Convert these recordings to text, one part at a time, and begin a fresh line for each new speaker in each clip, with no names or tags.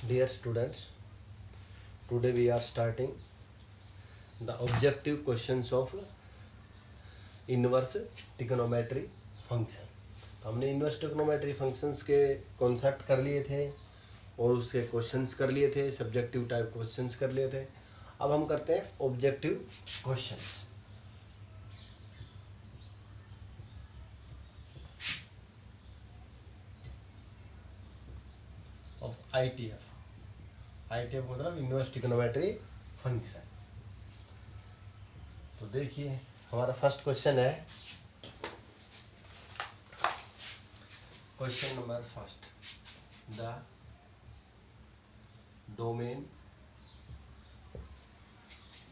Dear students, today we are starting the objective questions of inverse trigonometry function. तो हमने inverse trigonometry functions के concept कर लिए थे और उसके क्वेश्चंस कर लिए थे, सब्जेक्टिव टाइप क्वेश्चंस कर लिए थे। अब हम करते हैं ऑब्जेक्टिव क्वेश्चंस। ऑफ आईटीएफ मतलब इन्वर्स ट्रिग्नोमेट्री फंक्शन। तो देखिए हमारा फर्स्ट क्वेश्चन है, question number first, the domain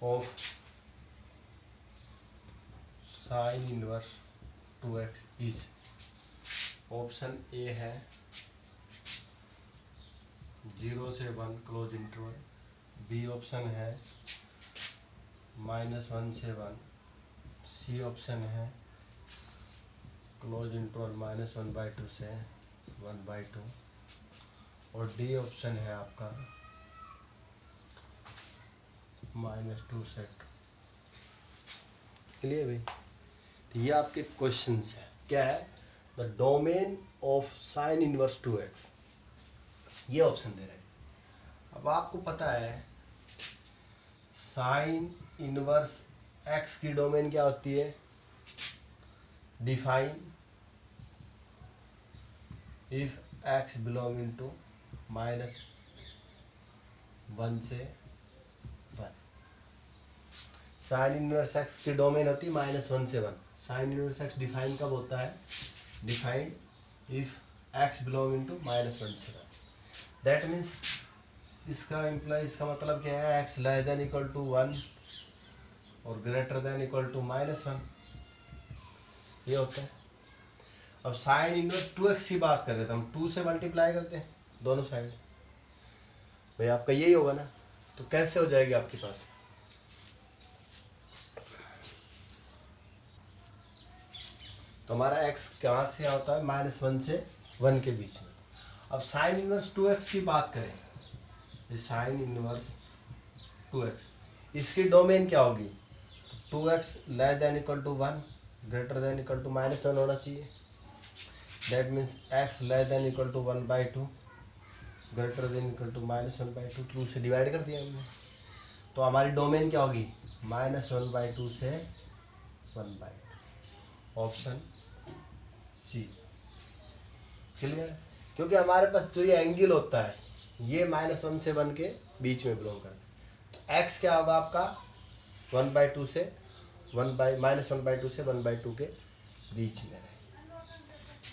of sine inverse 2x is. Option A है 0 से 1 क्लोज इंटरवल, बी ऑप्शन है -1 से 1, सी ऑप्शन है क्लोज इंटरवल -1/2 से 1/2 और डी ऑप्शन है आपका -2 से 2। क्लियर भाई? तो ये आपके क्वेश्चंस है। क्या है? The domain of sine inverse 2x, ये ऑप्शन दे रहे हैं। अब आपको पता है साइन इनवर्स x की डोमेन क्या होती है? Define if x belonging to -1 से 1। साइन इनवर्स x की डोमेन होती है -1 से 1। साइन इनवर्स x डिफाइन कब होता है? Defined if x belonging to -1 से 1। दैट मीन्स इसका मतलब क्या है? x less than equal to 1 और ग्रेटर देन इक्वल टू -1, ये होता है। अब साइन इनवर्स 2x की बात कर रहे थे हम, 2 से मल्टीप्लाई करते हैं दोनों साइड। भाई आपका यही होगा ना, तो कैसे हो जाएगी आपके पास? तो हमारा x कहाँ से होता है? -1 से 1 के बीच में। अब साइन इनवर्स 2x की बात करें, साइन इनवर्स 2x, इसकी डोमेन क्या होगी? 2x less than equal to 1 greater than equal to -1 होना चाहिए। That means x less than equal to 1/2 greater than equal to -1/2। 2 से डिवाइड कर दिया हमने, तो हमारी डोमेन क्या होगी? -1/2 से 1/2। Option C. क्लियर है? क्योंकि हमारे पास जो ये एंगल होता है ये -1 से 1 के बीच में बिलोंग करता है। तो x क्या होगा आपका? 1/2 से -1/2 से 1/2 के बीच में है।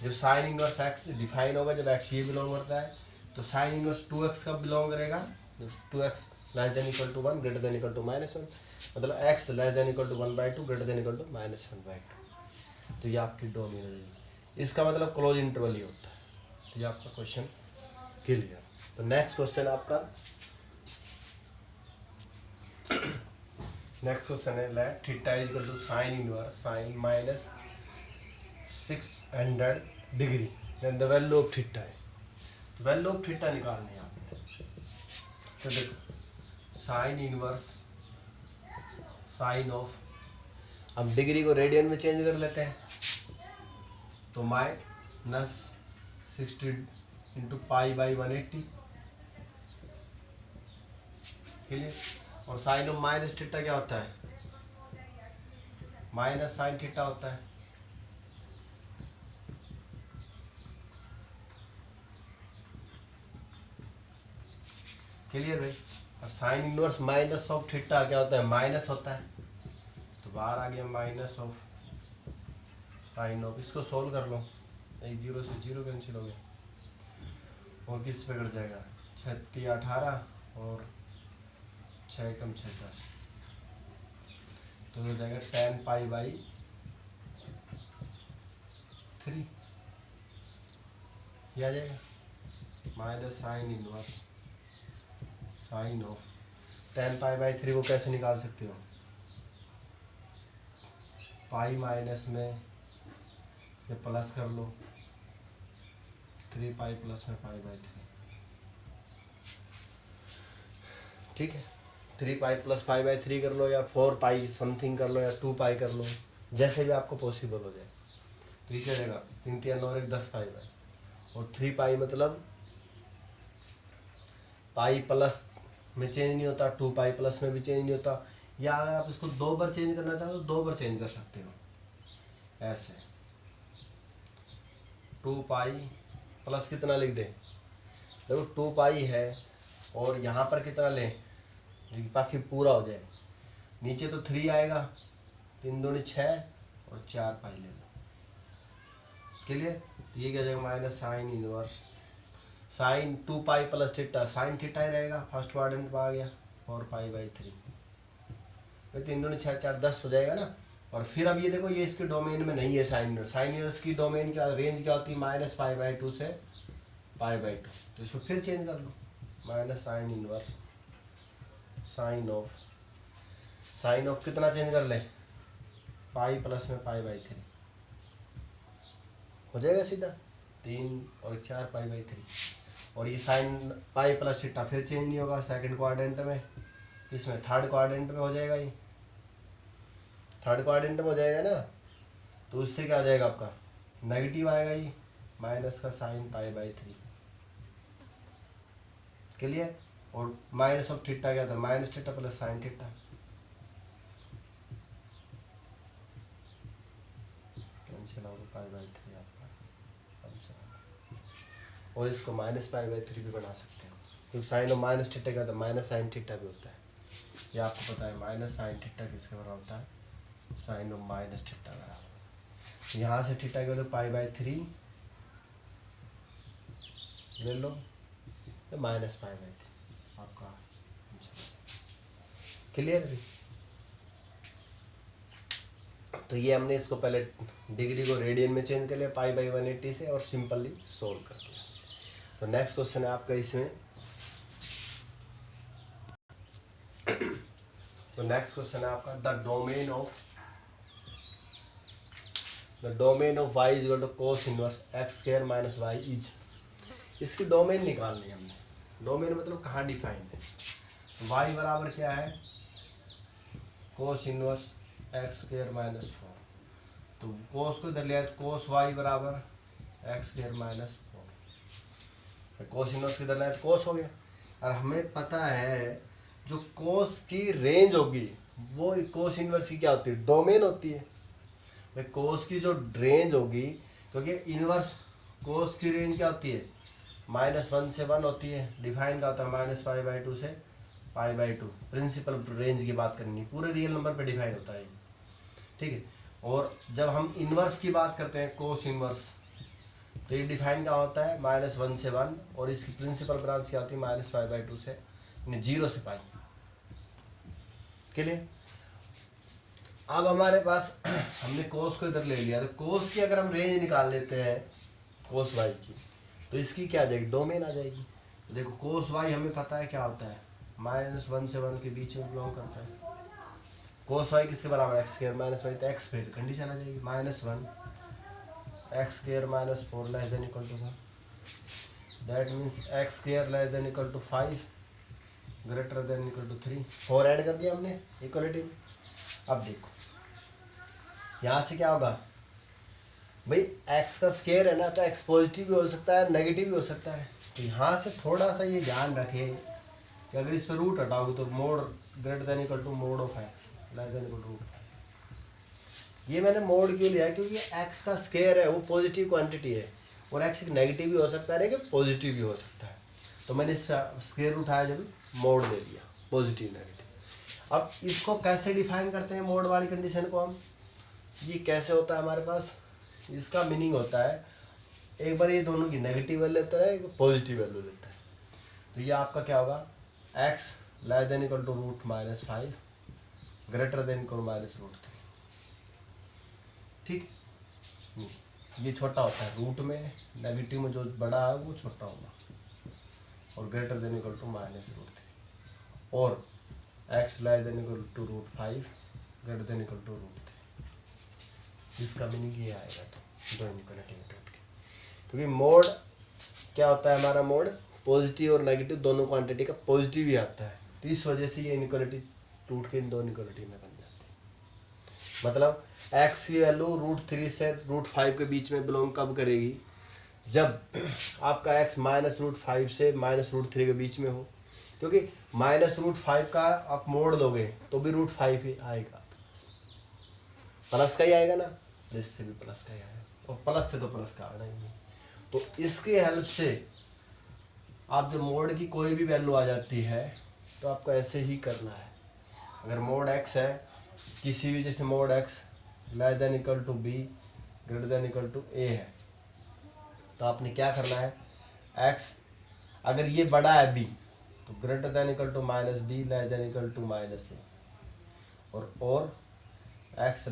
जब साइन इनवर्स x डिफाइन होगा, जब x ये बिलोंग करता है, तो साइन इनवर्स 2x कब बिलोंग करेगा? 2x less than equal to 1 greater than equal to -1, मतलब x less than equal to 1/2 greater than equal to -1/2। तो ये आपकी डोमेन है। इसका मतलब क्लोज इंटरवल ही होता है। तो ये आपका क्वेश्चन क्लियर। तो नेक्स्ट क्वेश्चन आपका, नेक्स्ट क्वेश्चन है let theta is equal to sine inverse sine -600 degree, then the value of theta है। वैल्यू ऑफ थीटा निकालनी है आपने। तो देखो साइन इनवर्स साइन ऑफ, हम डिग्री को रेडियन में चेंज कर लेते हैं, तो -60 इंटू π/180। क्लियर? और साइन ऑफ माइनस थीटा क्या होता है? माइनस साइन थीटा होता है। क्लियर भाई? और sine inverse minus of theta क्या होता है? माइनस होता है। तो बाहर आ गया माइनस ऑफ साइन ऑफ। इसको सोल्व कर लो, 0 से 0 कैंसिल हो गया और किस पे कट जाएगा? 36 18 और 6 कम 6 10, तो हो जाएगा 10 π/3। ये आ जाएगा minus sine inverse sine of 10 π/3 को कैसे निकाल सकते हो? पाई माइनस में ये प्लस कर लो, 3 π प्लस में π/3। ठीक है, 3 पाई प्लस 5/3 कर लो, या 4 पाई समथिंग कर लो, या 2 पाई कर लो, जैसे भी आपको पॉसिबल हो जाए। तो ये क्या रहेगा, 3 3 और 1 10 पाई बाई, और 3 पाई मतलब पाई प्लस में चेंज नहीं होता, 2 पाई प्लस में भी चेंज नहीं होता, या अगर आप इसको 2 बार चेंज करना चाहो तो 2 बार चेंज कर सकते हो ऐसे। 2 पाई प्लस कितना लिख दें, देखो 2 पाई है, और यहाँ पर कितना लें ताकि पूरा हो जाए, नीचे तो 3 आएगा, 3 दूनी 6 और 4 पाई ले लो, क्लियर। तो ये क्या जाएगा minus sine inverse sine 2 pi plus theta, sine theta ही रहेगा, फर्स्ट क्वाड्रेंट में आ गया 4 पाई/3, 3 दूनी 6 4 10 हो जाएगा ना। और फिर अब ये देखो, ये इसके डोमेन में नहीं है साइन इनवर्स, साइन इनवर्स की डोमेन क्या रेंज क्या होती है, -π/2 से π/2, तो इसको फिर चेंज कर लो, minus sine inverse sine of कितना चेंज कर ले, पाई प्लस में π/3 हो जाएगा सीधा, 3 और 4 π/3। और ये साइन पाई प्लस थीटा फिर चेंज नहीं होगा, सेकंड क्वाड्रेंट में, इसमें थर्ड क्वाड्रेंट में हो जाएगा, ये थर्ड क्वाड्रेंट में हो जाएगा ना। तो उससे क्या आ जाएगा आपका, नेगेटिव आएगा, ये माइनस का साइन π/3, क्लियर। और माइनस ऑफ थीटा क्या था, minus theta plus sine theta, cancel होगा π/3 आपका, और इसको -π/3 भी बना सकते हो, क्योंकि साइन और माइनस थीटा क्या होता है, माइनस साइन थीटा भी होता है, ये आपको पता है। माइनस साइन थीटा किसके बराबर होता है, साइन और माइनस थीटा बराबर। यहाँ से थीटा के लिए π/3 ले लो, तो -π/3 आपका, क्लियर है। तो ये हमने इसको पहले डिग्री को रेडियन में चेंज कर लिया π/180 से, और सिंपली सोल्व कर दिया। तो नेक्स्ट क्वेश्चन है आपका इसमें, तो नेक्स्ट क्वेश्चन है आपका, the domain of y is equal to cos inverse x² minus y is, इसकी डोमेन निकालनी है हमने, डोमेन मतलब कहाँ डिफाइन है, y बराबर क्या है, cos इनवर्स x² माइनस 4, तो cos को इधर लिया तो cos y बराबर x² माइनस 4, cos इनवर्स किधर लाया तो cos हो गया। और हमें पता है जो cos की रेंज होगी वो cos इनवर्स की क्या होती है, डोमेन होती है। भाई cos की जो रेंज होगी, क्योंकि इनवर्स cos की रेंज क्या होती है, -1 से 1 होती है, डिफाइन का होता है -π/2 से π/2, प्रिंसिपल रेंज की बात करनी, पूरे रियल नंबर पे डिफाइन होता है, ठीक है। और जब हम इनवर्स की बात करते हैं cos इनवर्स, तो ये डिफाइन क्या होता है -1 से 1, और इसकी प्रिंसिपल ब्रांच क्या होती है -π/2 से 0 से पाई, क्लियर। अब हमारे पास हमने cos को इधर ले लिया, तो cos की अगर हम रेंज निकाल लेते हैं cos y की, तो इसकी क्या आ जाएगी, डोमेन आ जाएगी। तो देखो cos y हमें पता है क्या होता है, -1 से 1 के बीच में बिलोंग करता है। cos y किसके बराबर, x² माइनस y, तो x फिर कंडीशन आ जाएगी -1 x² minus 4 less than equal to 1, that means x² less than equal to 5 greater than equal to 3, 4 add कर दिया हमने इक्वलिटी में। अब देखो यहाँ से क्या होगा, भाई x का स्क्वायर है ना, तो x पॉजिटिव भी हो सकता है नेगेटिव भी हो सकता है। तो यहाँ से थोड़ा सा ये ध्यान रखें कि अगर इस पर रूट हटाओगे तो mod greater than equal to mod of x less than equal to root. ये मैंने मोड क्यों लिया है, क्योंकि x का स्क्वायर है वो पॉजिटिव क्वांटिटी है, और x नेगेटिव भी हो सकता है लेकिन पॉजिटिव भी हो सकता है, तो मैंने इसका स्क्वायर उठाया जब मोड दे दिया, पॉजिटिव नेगेटिव। अब इसको कैसे डिफाइन करते हैं मोड वाली कंडीशन को हम, ये कैसे होता है हमारे पास, इसका मीनिंग होता है एक बार ये दोनों की नेगेटिव वैल्यू लेता है, एक पॉजिटिव वैल्यू लेता है। तो ये आपका क्या होगा, x less than equal to √-5 greater than equal -√3, ठीक। ये छोटा होता है रूट में, नेगेटिव में जो बड़ा है वो छोटा होगा, और ग्रेटर देन इक्वल टू -√3, और x less than equal to √5 greater than equal to √3, जिसका मीनिंग ये आएगा। तो दोनों कनेक्टिंग डॉट के, क्योंकि मोड क्या होता है हमारा, मोड पॉजिटिव और नेगेटिव दोनों क्वांटिटी का पॉजिटिव ही आता है, तो इस वजह से ये इनइक्वालिटी टूट के इन दो इनइक्वालिटी में बन जाती है। मतलब x की वैल्यू √3 से √5 के बीच में बिलोंग कब करेगी, जब आपका x -√5 से -√3 के बीच में हो, क्योंकि -√5 का आप मोड़ दोगे तो भी √5 ही आएगा, प्लस का ही आएगा ना, इससे भी प्लस का ही आएगा, और प्लस से तो प्लस का आना ही नहीं। तो इसकी हेल्प से आप जब मोड की कोई भी वैल्यू आ जाती है तो आपको ऐसे ही करना है। अगर मोड x है किसी भी, जैसे मोड x <b > a है, तो आपने क्या करना है, x अगर ये बड़ा है b तो > -b < -a, और x <b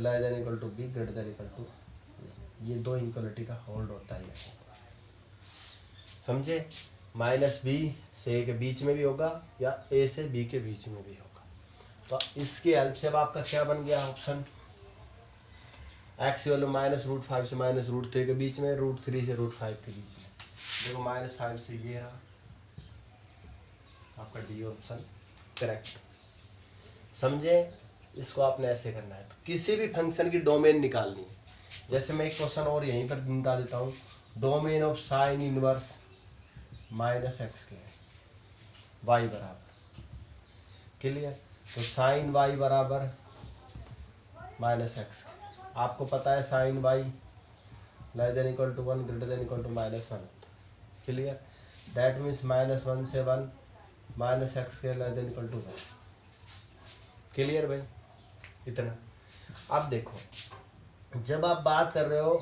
> ये दो इनइक्वालिटी का होल्ड होता है, समझे। -b से a के बीच में भी होगा या a से b के बीच में भी होगा। तो इसकी हेल्प से अब आपका क्या बन गया ऑप्शन, x की वैल्यू -√5 से -√3 के बीच में, √3 से √5 के बीच में। देखो -5 से ये रहा आपका डी ऑप्शन करेक्ट, समझे। इसको आपने ऐसे करना है। तो किसी भी फंक्शन की डोमेन निकालनी है, जैसे मैं एक क्वेश्चन और यहीं पर निकाल देता हूँ, domain of sine inverse -x के y बराबर, क्लियर। तो साइन y बराबर -x, आपको पता है sine y < = 1 > -1, clear. That means -1 से 1 -x के < = 1, क्लियर भाई, इतना। अब देखो जब आप बात कर रहे हो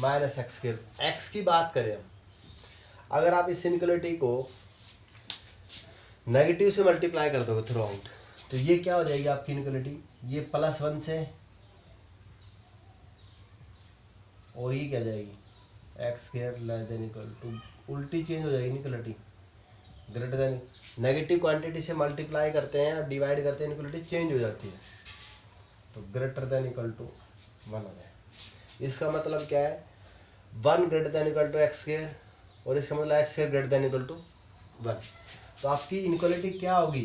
-x के, x की बात करें, अगर आप इस इनइक्वालिटी को नेगेटिव से मल्टीप्लाई कर दोगे थ्रू आउट, तो ये क्या हो जाएगी आपकी इनइक्वालिटी, ये +1 से, और ये क्या जाएगी x2 < उल्टी चेंज हो जाएगी इनइक्वालिटी, ग्रेटर नेगेटिव क्वांटिटी से मल्टीप्लाई करते हैं और डिवाइड करते हैं, इनइक्वालिटी चेंज हो जाती है, तो > 1 हो जाए। इसका मतलब क्या है, 1 > x2, और इसका मतलब x2 > 1। तो आपकी इनइक्वालिटी क्या होगी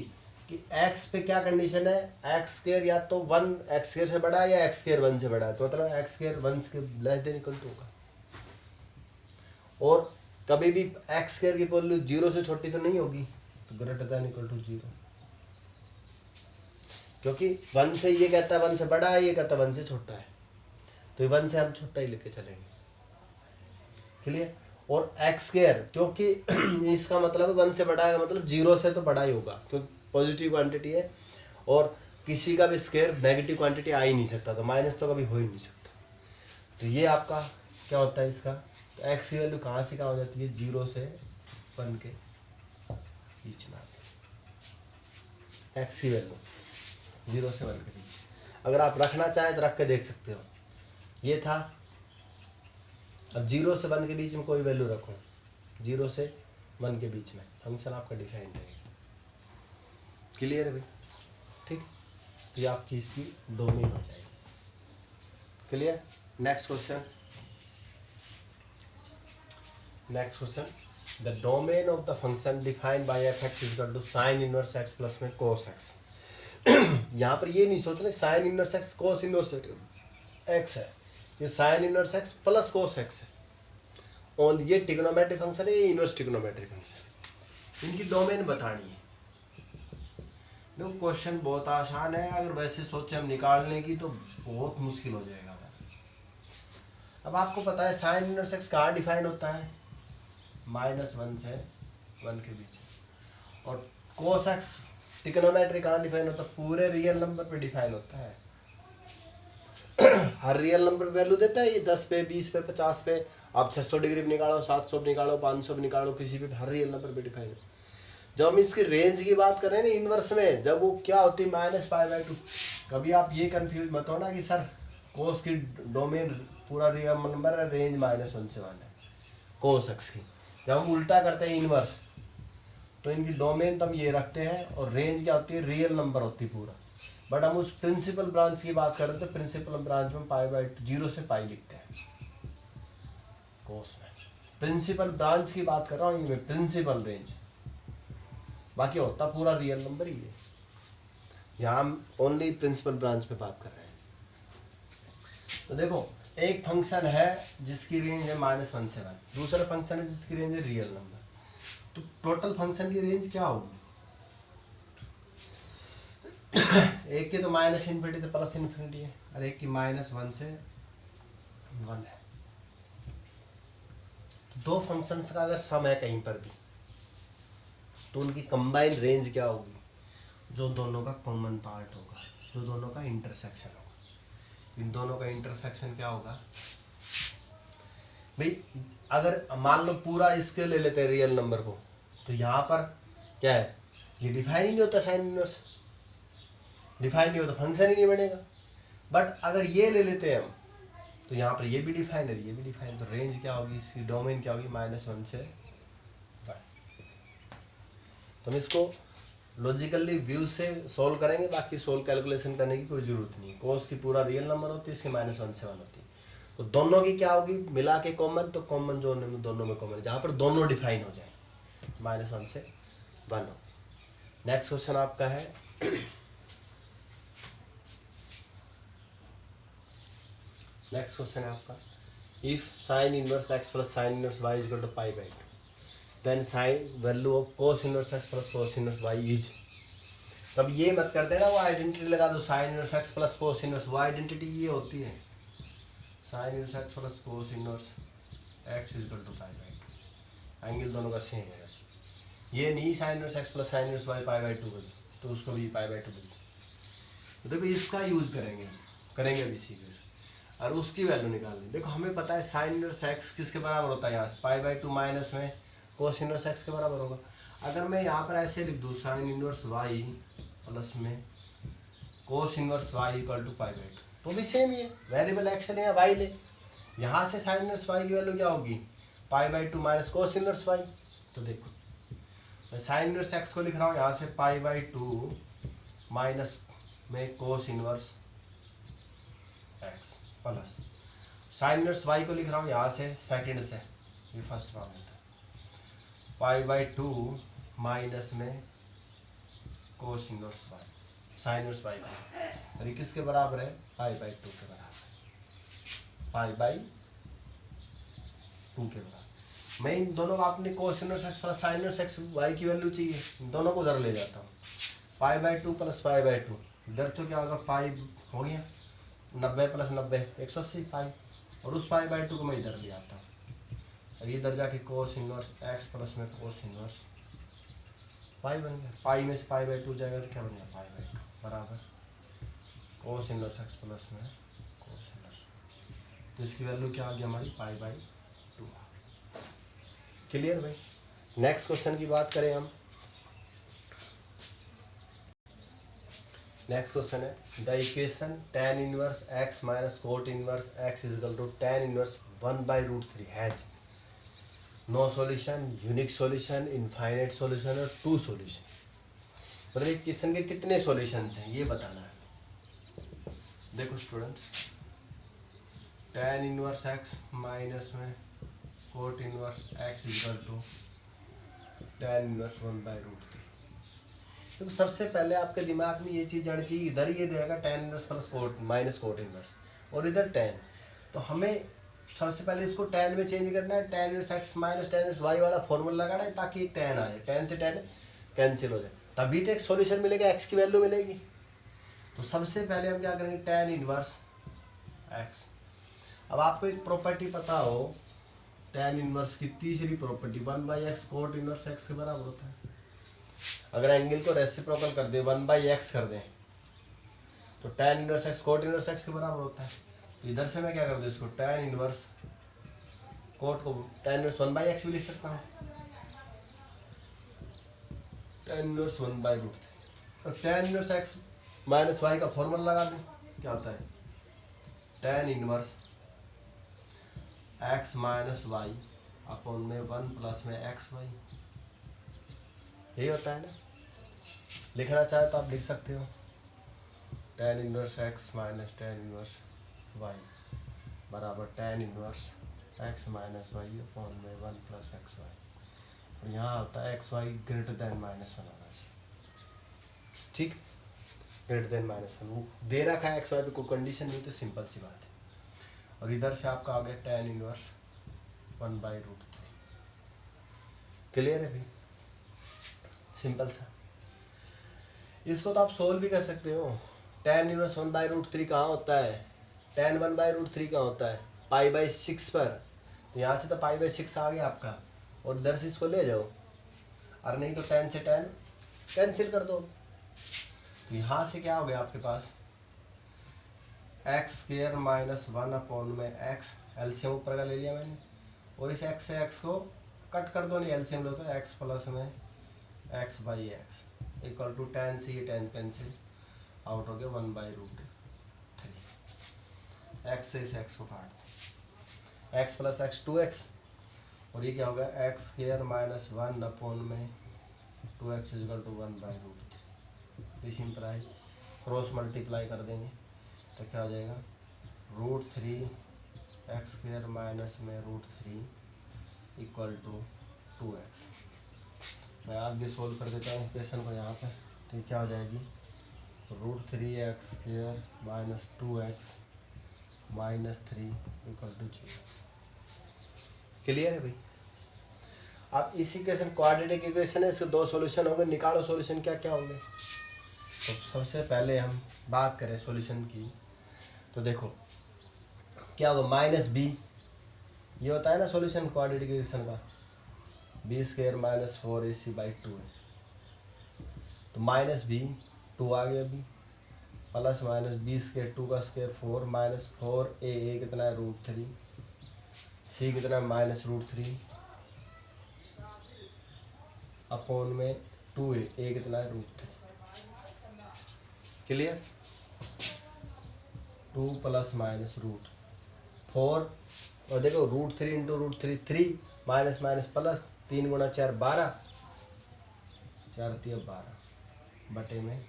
कि x पे क्या कंडीशन है, x2 या तो 1 x2 से बड़ा है या x2 1 से बड़ा है, तो मतलब x2 1 के < होगा। और कभी भी x2 की वैल्यू 0 से छोटी तो नहीं होगी, तो > 0, क्योंकि 1 से ये कहता है 1 से बड़ा है, ये कहता है 1 से छोटा है, तो 1 से हम छोटा ही लेके चलेंगे, क्लियर। और x2 क्योंकि इसका मतलब 1 से बड़ा है, मतलब 0 से तो बड़ा ही होगा, क्योंकि पॉजिटिव क्वांटिटी है, और किसी का भी स्क्वायर नेगेटिव क्वांटिटी आ ही नहीं सकता, तो माइनस तो कभी हो ही नहीं सकता। तो ये आपका क्या होता है इसका, तो x की वैल्यू कहाँ से कहाँ हो जाती है, 0 से 1 के बीच में आती है, x की वैल्यू 0 से 1 के बीच। अगर आप रखना चाहें तो रख के देख सकते हो, ये था। अब 0 से 1 के बीच में कोई वैल्यू रखो, 0 से 1 के बीच में फंक्शन आपका डिफाइन रहेगा, क्लियर है भाई, ठीक। तो ये आपकी इसकी डोमेन हो जाएगी, clear. Next question, the domain of the function defined by f(x) = sin inverse x plus में cos x। यहाँ पर ये नहीं सोचना sign inverse x cos inverse x है, ये sign inverse x plus cos x है, और ये ट्रिग्नोमेट्रिक फंक्शन है, ये इनवर्स ट्रिग्नोमेट्रिक फंक्शन, इनकी डोमेन बतानी है। देखो क्वेश्चन बहुत आसान है, अगर वैसे सोचे हम निकालने की तो बहुत मुश्किल हो जाएगा। अब आपको पता है साइन इनवर्स x कहाँ डिफाइन होता है, -1 से 1 के बीच, और cos x ट्रिग्नोमेट्री कहाँ डिफाइन होता है, पूरे रियल नंबर पे डिफाइन होता है। हर रियल नंबर वैल्यू देता है, ये 10 पे 20 पे 50 पे, आप 600 डिग्री पे निकालो, 700 पे निकालो, 500 पे निकालो, किसी पे हर रियल नंबर पे डिफाइन है। जब हम इसकी रेंज की बात करें ना इनवर्स में, जब वो क्या होती है -π/2, कभी आप ये कंफ्यूज मत होना कि सर कोस की डोमेन पूरा रियल नंबर है, रेंज -1 से 1 है कोस x की। जब हम उल्टा करते हैं इनवर्स, तो इनकी डोमेन तो हम ये रखते हैं, और रेंज क्या होती है, रियल नंबर होती है पूरा। बट हम उस प्रिंसिपल ब्रांच की बात करें तो प्रिंसिपल ब्रांच में π/2 0 से π लिखते हैं कोस में। प्रिंसिपल ब्रांच की बात कर रहा हूँ, ये प्रिंसिपल रेंज बाकी होता पूरा रियल नंबर ही है। यहाँ हम ओनली प्रिंसिपल ब्रांच पे बात कर रहे हैं। तो देखो एक फंक्शन है जिसकी रेंज है -1 से 1, दूसरा फंक्शन है जिसकी रेंज है रियल नंबर। तो टोटल फंक्शन की रेंज क्या होगी? एक की तो -∞ से +∞ है और एक की -1 से 1 है। तो दो फंक्शंस का अगर सम है कहीं पर भी तो उनकी कंबाइंड रेंज क्या होगी? जो दोनों का कॉमन पार्ट होगा, जो दोनों का इंटरसेक्शन होगा। इन दोनों का इंटरसेक्शन क्या होगा भाई? अगर मान लो पूरा इसके ले लेते हैं रियल नंबर को, तो यहाँ पर क्या है, ये डिफाइन ही नहीं होता, साइन इनवर्स डिफाइन नहीं होता, फंक्शन ही नहीं बनेगा। बट अगर ये ले लेते हैं हम तो यहाँ पर ये भी डिफाइन है, ये भी डिफाइन, तो रेंज क्या होगी इसकी, डोमेन क्या होगी, -1 से 1। तो हम इसको लॉजिकली व्यू से सोल्व करेंगे, बाकी सोल्व कैलकुलेशन करने की कोई जरूरत नहीं। कोस की पूरा रियल नंबर होती है, इसकी -1 से 1 होती है। तो दोनों की क्या होगी मिला के कॉमन, तो कॉमन जो दोनों में कॉमन, जहाँ पर दोनों डिफाइन हो जाए, -1 से 1 हो। नेक्स्ट क्वेश्चन आपका है नेक्स्ट क्वेश्चन है आपका, if sine inverse x plus sine inverse y equal to π/2, then sine value of cos inverse x plus cos inverse y is. तब ये मत कर देना वो आइडेंटिटी लगा दो, sine inverse x plus cos inverse, वो आइडेंटिटी ये होती है sine inverse x plus cos inverse x equal to π/2। Angle दोनों का सेम है, ये नहीं sine inverse x plus sine inverse y π/2 बनी, तो उसको भी π/2 बनी। तो देखो इसका यूज करेंगे अभी सीधे, और उसकी वैल्यू निकालनी। देखो हमें पता है साइन इनवर्स x किसके बराबर होता है, यहाँ से π/2 माइनस में कोस इनवर्स x के बराबर होगा। अगर मैं यहाँ पर ऐसे लिख दूँ साइन इनवर्स y प्लस में cos inverse y equal to π/2, तो भी सेम ही है, वेरिएबल x ले या y ले। यहाँ से साइन इनवर्स y की वैल्यू क्या होगी, π/2 माइनस कोस इनवर्स y। तो देखो मैं साइन इनवर्स x को लिख रहा हूँ यहाँ से π/2 माइनस में cos inverse x plus sine inverse y को लिख रहा हूँ यहाँ से सेकंड से, ये फर्स्ट फॉर्म होता है, π/2 माइनस में cos inverse y, sign inverse y का, और ये किसके बराबर है, π/2 के बराबर, π/2 के बराबर। मैं इन दोनों का अपने कोस inverse x plus sine inverse x y की वैल्यू चाहिए, इन दोनों को उधर ले जाता हूँ, π/2 प्लस π/2, इधर तो क्या होगा, पाई हो गया 90 प्लस 90 180 पाई, और उस π/2 को मैं इधर ले आता हूँ, और इधर जाके कोस इनवर्स x प्लस में कोस इनवर्स पाई बन गया, पाई में से π/2 जाएगा तो क्या बन गया, π/2 बराबर कोस इनवर्स x प्लस में कोस इनवर्स, तो इसकी वैल्यू क्या आ गई हमारी, π/2। क्लियर भाई? नेक्स्ट क्वेश्चन की बात करें हम, नेक्स्ट क्वेश्चन है the equation tan inverse x minus cot inverse x equal to tan inverse 1/√3 has no solution, unique solution, infinite solution और 2 सॉल्यूशन। मतलब एक क्वेश्चन के कितने सॉल्यूशंस हैं ये बताना है। देखो students, tan inverse x minus में cot inverse x equal to tan inverse 1/√3। तो सबसे पहले आपके दिमाग में ये चीज़ जानी चाहिए, इधर ये देगा tan inverse plus coat minus cot inverse, और इधर tan, तो हमें सबसे पहले इसको tan में चेंज करना है, tan inverse x minus tan inverse y वाला फॉर्मूला लगाना है ताकि एक tan आए, tan से tan कैंसिल हो जाए, तभी तो एक सॉल्यूशन मिलेगा, x की वैल्यू मिलेगी। तो सबसे पहले हम क्या करेंगे, tan इनवर्स x। अब आपको एक प्रॉपर्टी पता हो tan इनवर्स की, तीसरी property 1/x coat inverse x के बराबर होता है। अगर एंगल को रेसिप्रोकल कर दे 1/x कर दें तो tan inverse x coat inverse x के बराबर होता है। तो इधर से मैं क्या कर दूँ, इसको tan इनवर्स कोट को tan इनवर्स 1/x भी लिख सकता हूँ, tan इनवर्स 1/√3। और tan inverse x minus y का फॉर्मूला लगा दूँ, क्या होता है, tan inverse x minus y upon में 1 प्लस में xy, यही होता है ना। लिखना चाहे तो आप लिख सकते हो tan inverse x minus tan inverse y बराबर tan inverse x minus y upon में 1 प्लस xy। और यहाँ होता है एक्स वाई ग्रेटर देन -1 होना चाहिए, ठीक, ग्रेटर देन -1। वो दे रखा है एक्स वाई पे, कोई कंडीशन नहीं, तो सिंपल सी बात है। और इधर से आपका आ गया tan इनवर्स 1/√3। क्लियर है भाई, सिंपल सा। इसको तो आप सोल्व भी कर सकते हो। tan इनवर्स 1/√3 कहाँ होता है, tan 1/√3 कहाँ होता है, π/6 पर। तो यहाँ से तो π/6 आ गया आपका, और इधर से इसको ले जाओ, और नहीं तो tan से tan कैंसिल कर दो। तो यहाँ से क्या हो गया आपके पास, x² -1 अपॉन में x, एलसीएम ऊपर का ले लिया मैंने, और इस x से x को कट कर दो, नहीं एलसीएम लो तो x प्लस में x/x इक्वल टू tan से ये tan कैंसिल आउट हो गया 1/√3। x से इस x को काट दो, x प्लस x 2x, और ये क्या हो गया x² -1 अपॉन में 2x इक्वल टू 1/√3। इस इम्प्लाई क्रॉस मल्टीप्लाई कर देंगे तो क्या हो जाएगा, √3 x² माइनस में √3 इक्वल टू 2x। मैं आगे सोल्व कर देता हूँ इक्वेशन को यहाँ पर, तो ये क्या हो जाएगी, √3 x² minus 2x minus 3 equal to 0। Clear है भाई। अब इस इक्वेशन क्वाड्रेटिक इक्वेशन है, इसके दो सॉल्यूशन होंगे, निकालो सॉल्यूशन क्या क्या होंगे। तो सबसे पहले हम बात करें सॉल्यूशन की, तो देखो क्या होगा, -b, ये होता है ना सॉल्यूशन क्वाड्रेटिक इक्वेशन का, b² - 4ac/2 है। तो -b 2 आ गया अभी, प्लस माइनस b² 2 का स्क्वायर 4 माइनस 4a कितना है √3, c कितना है -√3 अपॉन में 2a कितना है √3। क्लियर, 2 प्लस माइनस √4, और देखो √3 इंटू √3 3 माइनस माइनस प्लस, 3 गुणा 4 12, 4 × 12 बटे में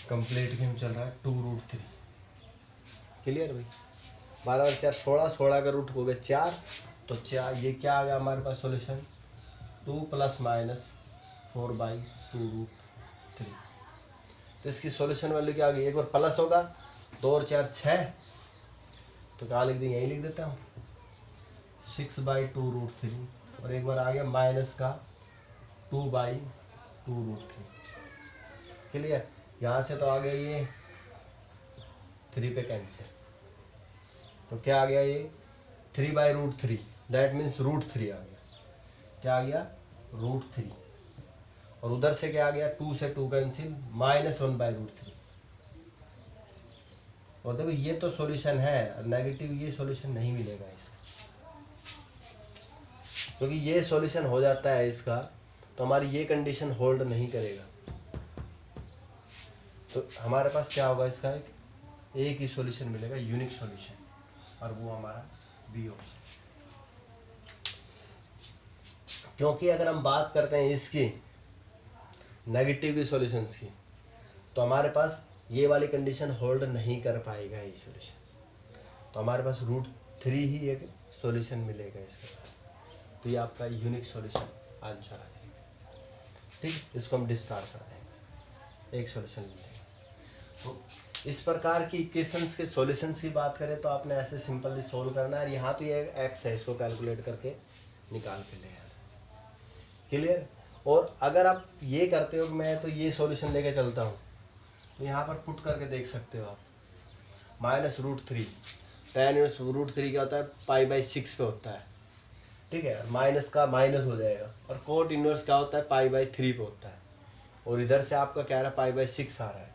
कंप्लीट गेम चल रहा है 2√3। क्लियर भाई, 12 और 4 16, 16 का रूट हो गया 4, तो 4 ये क्या आ गया हमारे पास सॉल्यूशन, 2 प्लस माइनस 4/2√3। तो इसकी सॉल्यूशन वैल्यू क्या आ गई, एक बार प्लस होगा 2 और 4 6, तो कहाँ लिख देंगे, यही लिख देता हूँ 6/2√3, और एक बार आ गया माइनस का 2/2√3। क्लियर, यहाँ से तो आ गया ये 3 पे कैंसिल, तो क्या आ गया ये 3/√3, दैट मीन्स √3 आ गया, क्या आ गया √3, और उधर से क्या आ गया 2 से 2 कैंसिल -1/√3। और देखो ये तो सॉल्यूशन है, नेगेटिव ये सॉल्यूशन नहीं मिलेगा इसका, क्योंकि ये सॉल्यूशन हो जाता है इसका, तो हमारी ये कंडीशन होल्ड नहीं करेगा। तो हमारे पास क्या होगा, इसका एक ही सॉल्यूशन मिलेगा, यूनिक सॉल्यूशन, और वो हमारा बी ऑप्शन। क्योंकि अगर हम बात करते हैं इसकी नेगेटिव सॉल्यूशंस की, तो हमारे पास ये वाली कंडीशन होल्ड नहीं कर पाएगा ये सॉल्यूशन, तो हमारे पास √3 ही एक सॉल्यूशन मिलेगा इसके पास, तो ये आपका यूनिक सॉल्यूशन आंसर आ जाएगा। ठीक, इसको हम डिस्कार्ड कर देंगे, एक सॉल्यूशन मिलेगा। तो इस प्रकार की इक्वेशंस के सॉल्यूशंस की बात करें तो आपने ऐसे सिंपली सोल्व करना है। यहाँ तो ये एक्स है, इसको कैलकुलेट करके निकाल के ले आना। क्लियर, और अगर आप ये करते हो कि मैं तो ये सॉल्यूशन लेके चलता हूँ, तो यहाँ पर पुट करके देख सकते हो आप, -√3 tan इनवर्स √3 क्या होता है, π/6 पे होता है, ठीक है, माइनस का माइनस हो जाएगा, और कोट इनवर्स क्या होता है π/3 पे होता है, और इधर से आपका क्या रहा है π/6 आ रहा है।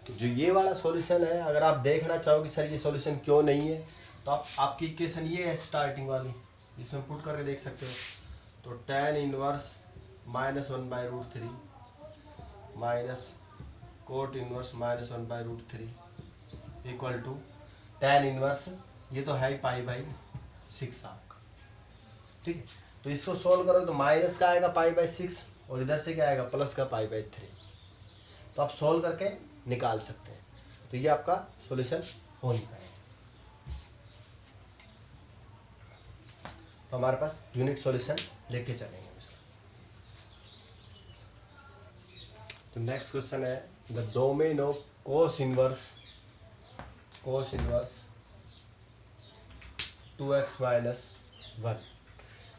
तो जो ये वाला सॉल्यूशन है, अगर आप देखना चाहो कि सर ये सॉल्यूशन क्यों नहीं है, तो आप आपकी इक्वेशन ये है स्टार्टिंग वाली, इसमें पुट करके देख सकते हो। तो tan inverse -1/√3 minus cot inverse -1/√3 equal to tan inverse, ये तो है π/6 आपका, ठीक है। तो इसको सोल्व करो तो माइनस का आएगा π/6, और इधर से क्या आएगा प्लस का π/3, तो आप सोल्व करके निकाल सकते हैं। तो ये आपका सॉल्यूशन हो नहीं पाएगा। तो हमारे पास यूनिट सॉल्यूशन लेके चलेंगे इसका। तो नेक्स्ट क्वेश्चन है the domain of cos inverse 2x - 1।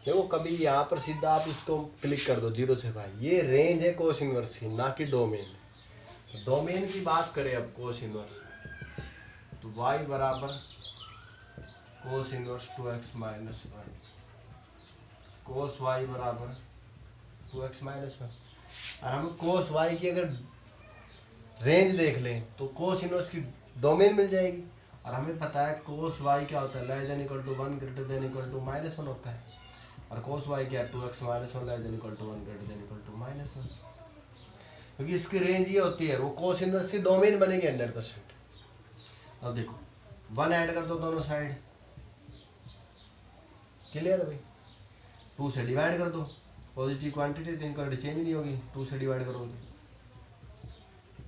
देखो कभी यहाँ पर सीधा आप इसको क्लिक कर दो 0 से पाई, ये रेंज है कोस इनवर्स की, ना कि डोमेन। डोमेन की बात करें अब कोस इनवर्स, तो y बराबर कोस इनवर्स 2x - 1, कोस y बराबर 2x - 1। और हम कोस y की अगर रेंज देख लें तो कोस इनवर्स की डोमेन मिल जाएगी। और हमें पता है कोस y क्या होता है, less than equal to 1 greater than equal to -1 होता है। और कोस y क्या है, 2x - 1 less than equal to 1 greater than equal to -1, क्योंकि इसकी रेंज ये होती है, वो कोस इनवर्स की डोमेन बनेगी 100%। अब देखो 1 ऐड कर दो दोनों साइड, क्लियर है भाई। 2 से डिवाइड कर दो, पॉजिटिव क्वांटिटी तो इनका चेंज नहीं होगी, 2 से डिवाइड करोगे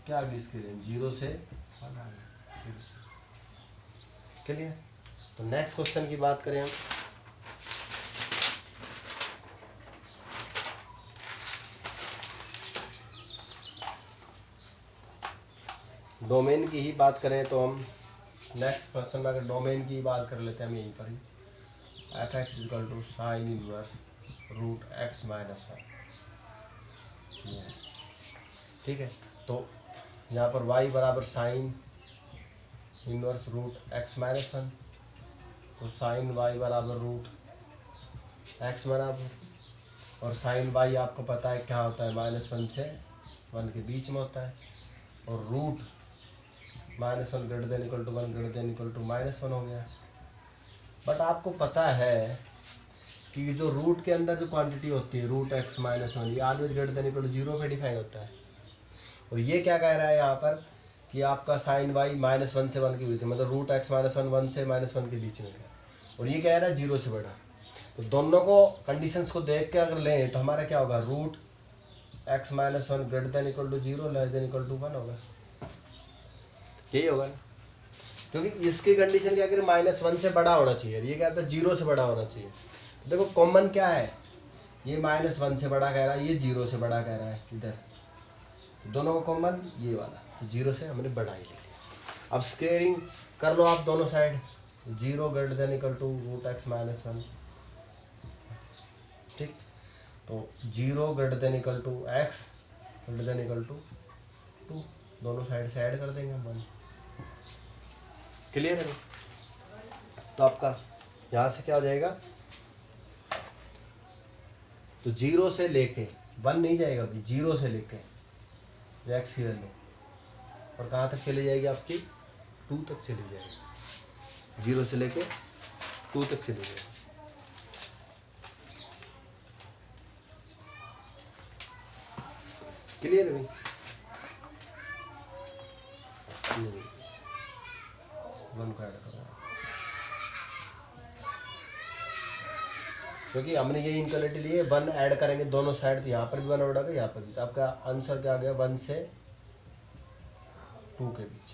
क्या आ गई इसकी रेंज, 0 से 1 आ गई, क्लियर। तो नेक्स्ट क्वेश्चन की बात करें हम, डोमेन की ही बात करें तो हम नेक्स्ट क्वेश्चन में अगर डोमेन की बात कर लेते हैं हम यहीं पर ही, f(x = sin इनवर्स √x - 1), ठीक है। तो यहाँ पर y बराबर साइन इनवर्स √x - 1, तो साइन y बराबर √x बराबर, और साइन y आपको पता है क्या होता है, -1 से 1 के बीच में होता है, और root -1 greater than equal to 1 greater than equal to -1 हो गया। बट आपको पता है कि जो रूट के अंदर जो क्वांटिटी होती है √x - 1, ये always greater than equal to 0 पे डिफाइन होता है। और ये क्या कह रहा है यहाँ पर कि आपका साइन y -1 से 1 के बीच में, मतलब √x - 1 1 से -1 के बीच में है, और ये कह रहा है 0 से बड़ा। तो दोनों को कंडीशंस को देख के अगर लें तो हमारा क्या होगा, √x - 1 greater than equal to 0 less than equal to 1 होगा, यही होगा। क्योंकि इसकी कंडीशन क्या करें, -1 से बड़ा होना चाहिए, ये कहता है 0 से बड़ा होना चाहिए। तो देखो कॉमन क्या है, ये -1 से बड़ा कह रहा है, ये 0 से बड़ा कह रहा है, इधर दोनों को कॉमन ये वाला, तो 0 से हमने बड़ा ही ले लिया। अब स्केलिंग कर लो आप दोनों side, 0 greater than equal to √x - 1, ठीक। तो 0 greater than equal to x greater than equal to 2, दोनों साइड से ऐड कर देंगे हम 1, क्लियर है। तो आपका यहाँ से क्या हो जाएगा, तो 0 से लेके 1 नहीं जाएगा अभी, 0 से लेके x की वैल्यू और कहाँ तक चली जाएगी आपकी, 2 तक चली जाएगी, 0 से लेके 2 तक चली जाएगी। क्लियर है भाई, 1 को ऐड करो, क्योंकि हमने ये इनक्वालिटी लिए 1 ऐड करेंगे दोनों साइड, तो यहाँ पर भी 1 ऐड होगा, यहाँ पर भी। तो आपका आंसर क्या आ गया, 1 से 2 के बीच।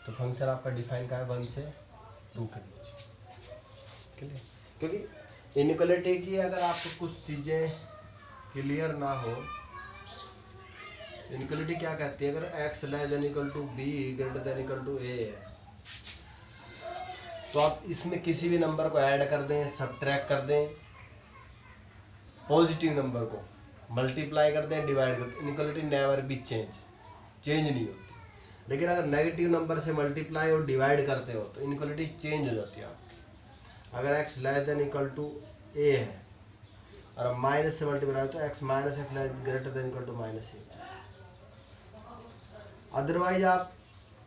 तो फंक्शन आपका डिफाइन का है 1 से 2 के बीच, क्लियर। क्योंकि इनक्वालिटी की अगर आपको कुछ चीज़ें क्लियर ना हो, इनक्वालिटी क्या कहती है, अगर x less than equal to b greater than equal to a है, तो आप इसमें किसी भी नंबर को ऐड कर दें, सबट्रैक्ट कर दें, पॉजिटिव नंबर को मल्टीप्लाई कर दें, डिवाइड कर दें, इनक्वालिटी नेवर बी चेंज नहीं होती। लेकिन अगर नेगेटिव नंबर से मल्टीप्लाई और डिवाइड करते हो तो इनक्वालिटी चेंज हो जाती है आपकी। अगर x less than equal to a है और माइनस से मल्टीप्लाई हो तो x - x greater than equal to -a। Otherwise आप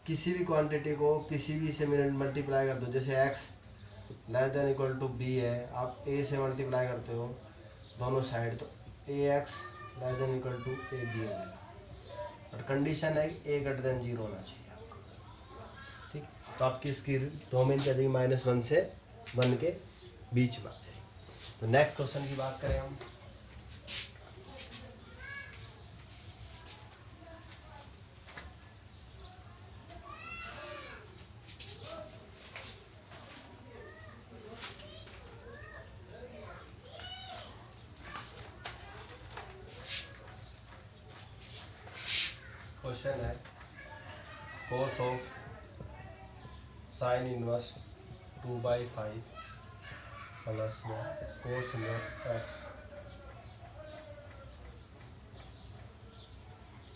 किसी भी क्वांटिटी को किसी भी से मल्टीप्लाई कर दो, जैसे x less than equal to b है, आप a से मल्टीप्लाई करते हो दोनों साइड, तो ax less than equal to ab है, और कंडीशन है a ग्रेटर देन 0 होना चाहिए आपका, ठीक। तो आपकी इसकी डोमेन क्या जाएगी, -1 से 1 के बीच में आ जाएगी। तो नेक्स्ट क्वेश्चन की बात करें हम, क्वेश्चन है कोस ऑफ साइन इनवर्स 2/5 प्लस में कोस इनवर्स एक्स,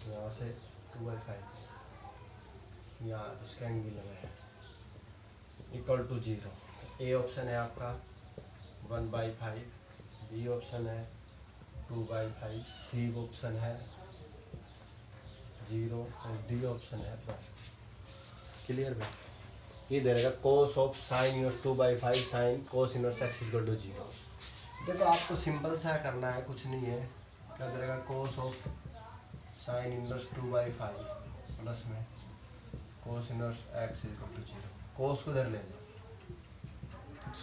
यहाँ से 2/5 यहाँ इसका एंगल लगाए इक्वल टू 0। ए ऑप्शन है आपका 1/5, बी ऑप्शन है 2/5, सी ऑप्शन है 0 और डी ऑप्शन है प्लस। क्लियर भाई? ये दे रहेगा cos of sine inverse 2/5 sine cos inverse x equal to 0। देखो आपको सिंपल सा करना है, कुछ नहीं है। क्या दे रहेगा cos of sine inverse 2/5 plus में cos inverse x equal to 0। Cos को इधर ले लो,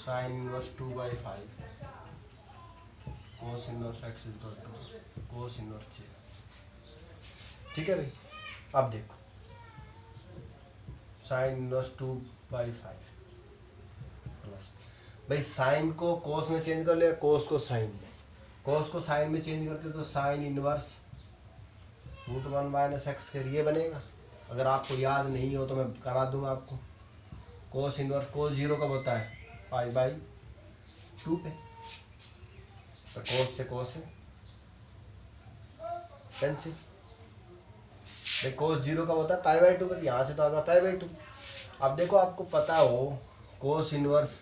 sine inverse 2/5 cos inverse x equal to cos inverse 0। ठीक है भाई? अब देखो साइन इनवर्स 2/5 प्लस, भाई साइन को कोस में चेंज कर लिया, कोस को साइन में, कोस को साइन में चेंज करते तो साइन इनवर्स √1 - x के लिए बनेगा। अगर आपको याद नहीं हो तो मैं करा दूंगा आपको। कोस इनवर्स कोस 0 कब होता है? π/2 पे, तो कोस से कोस है कैंसिल। भाई कोस 0 कब होता है? π/2 पे, यहाँ से तो आगा π/2। अब देखो आपको पता हो कोस इनवर्स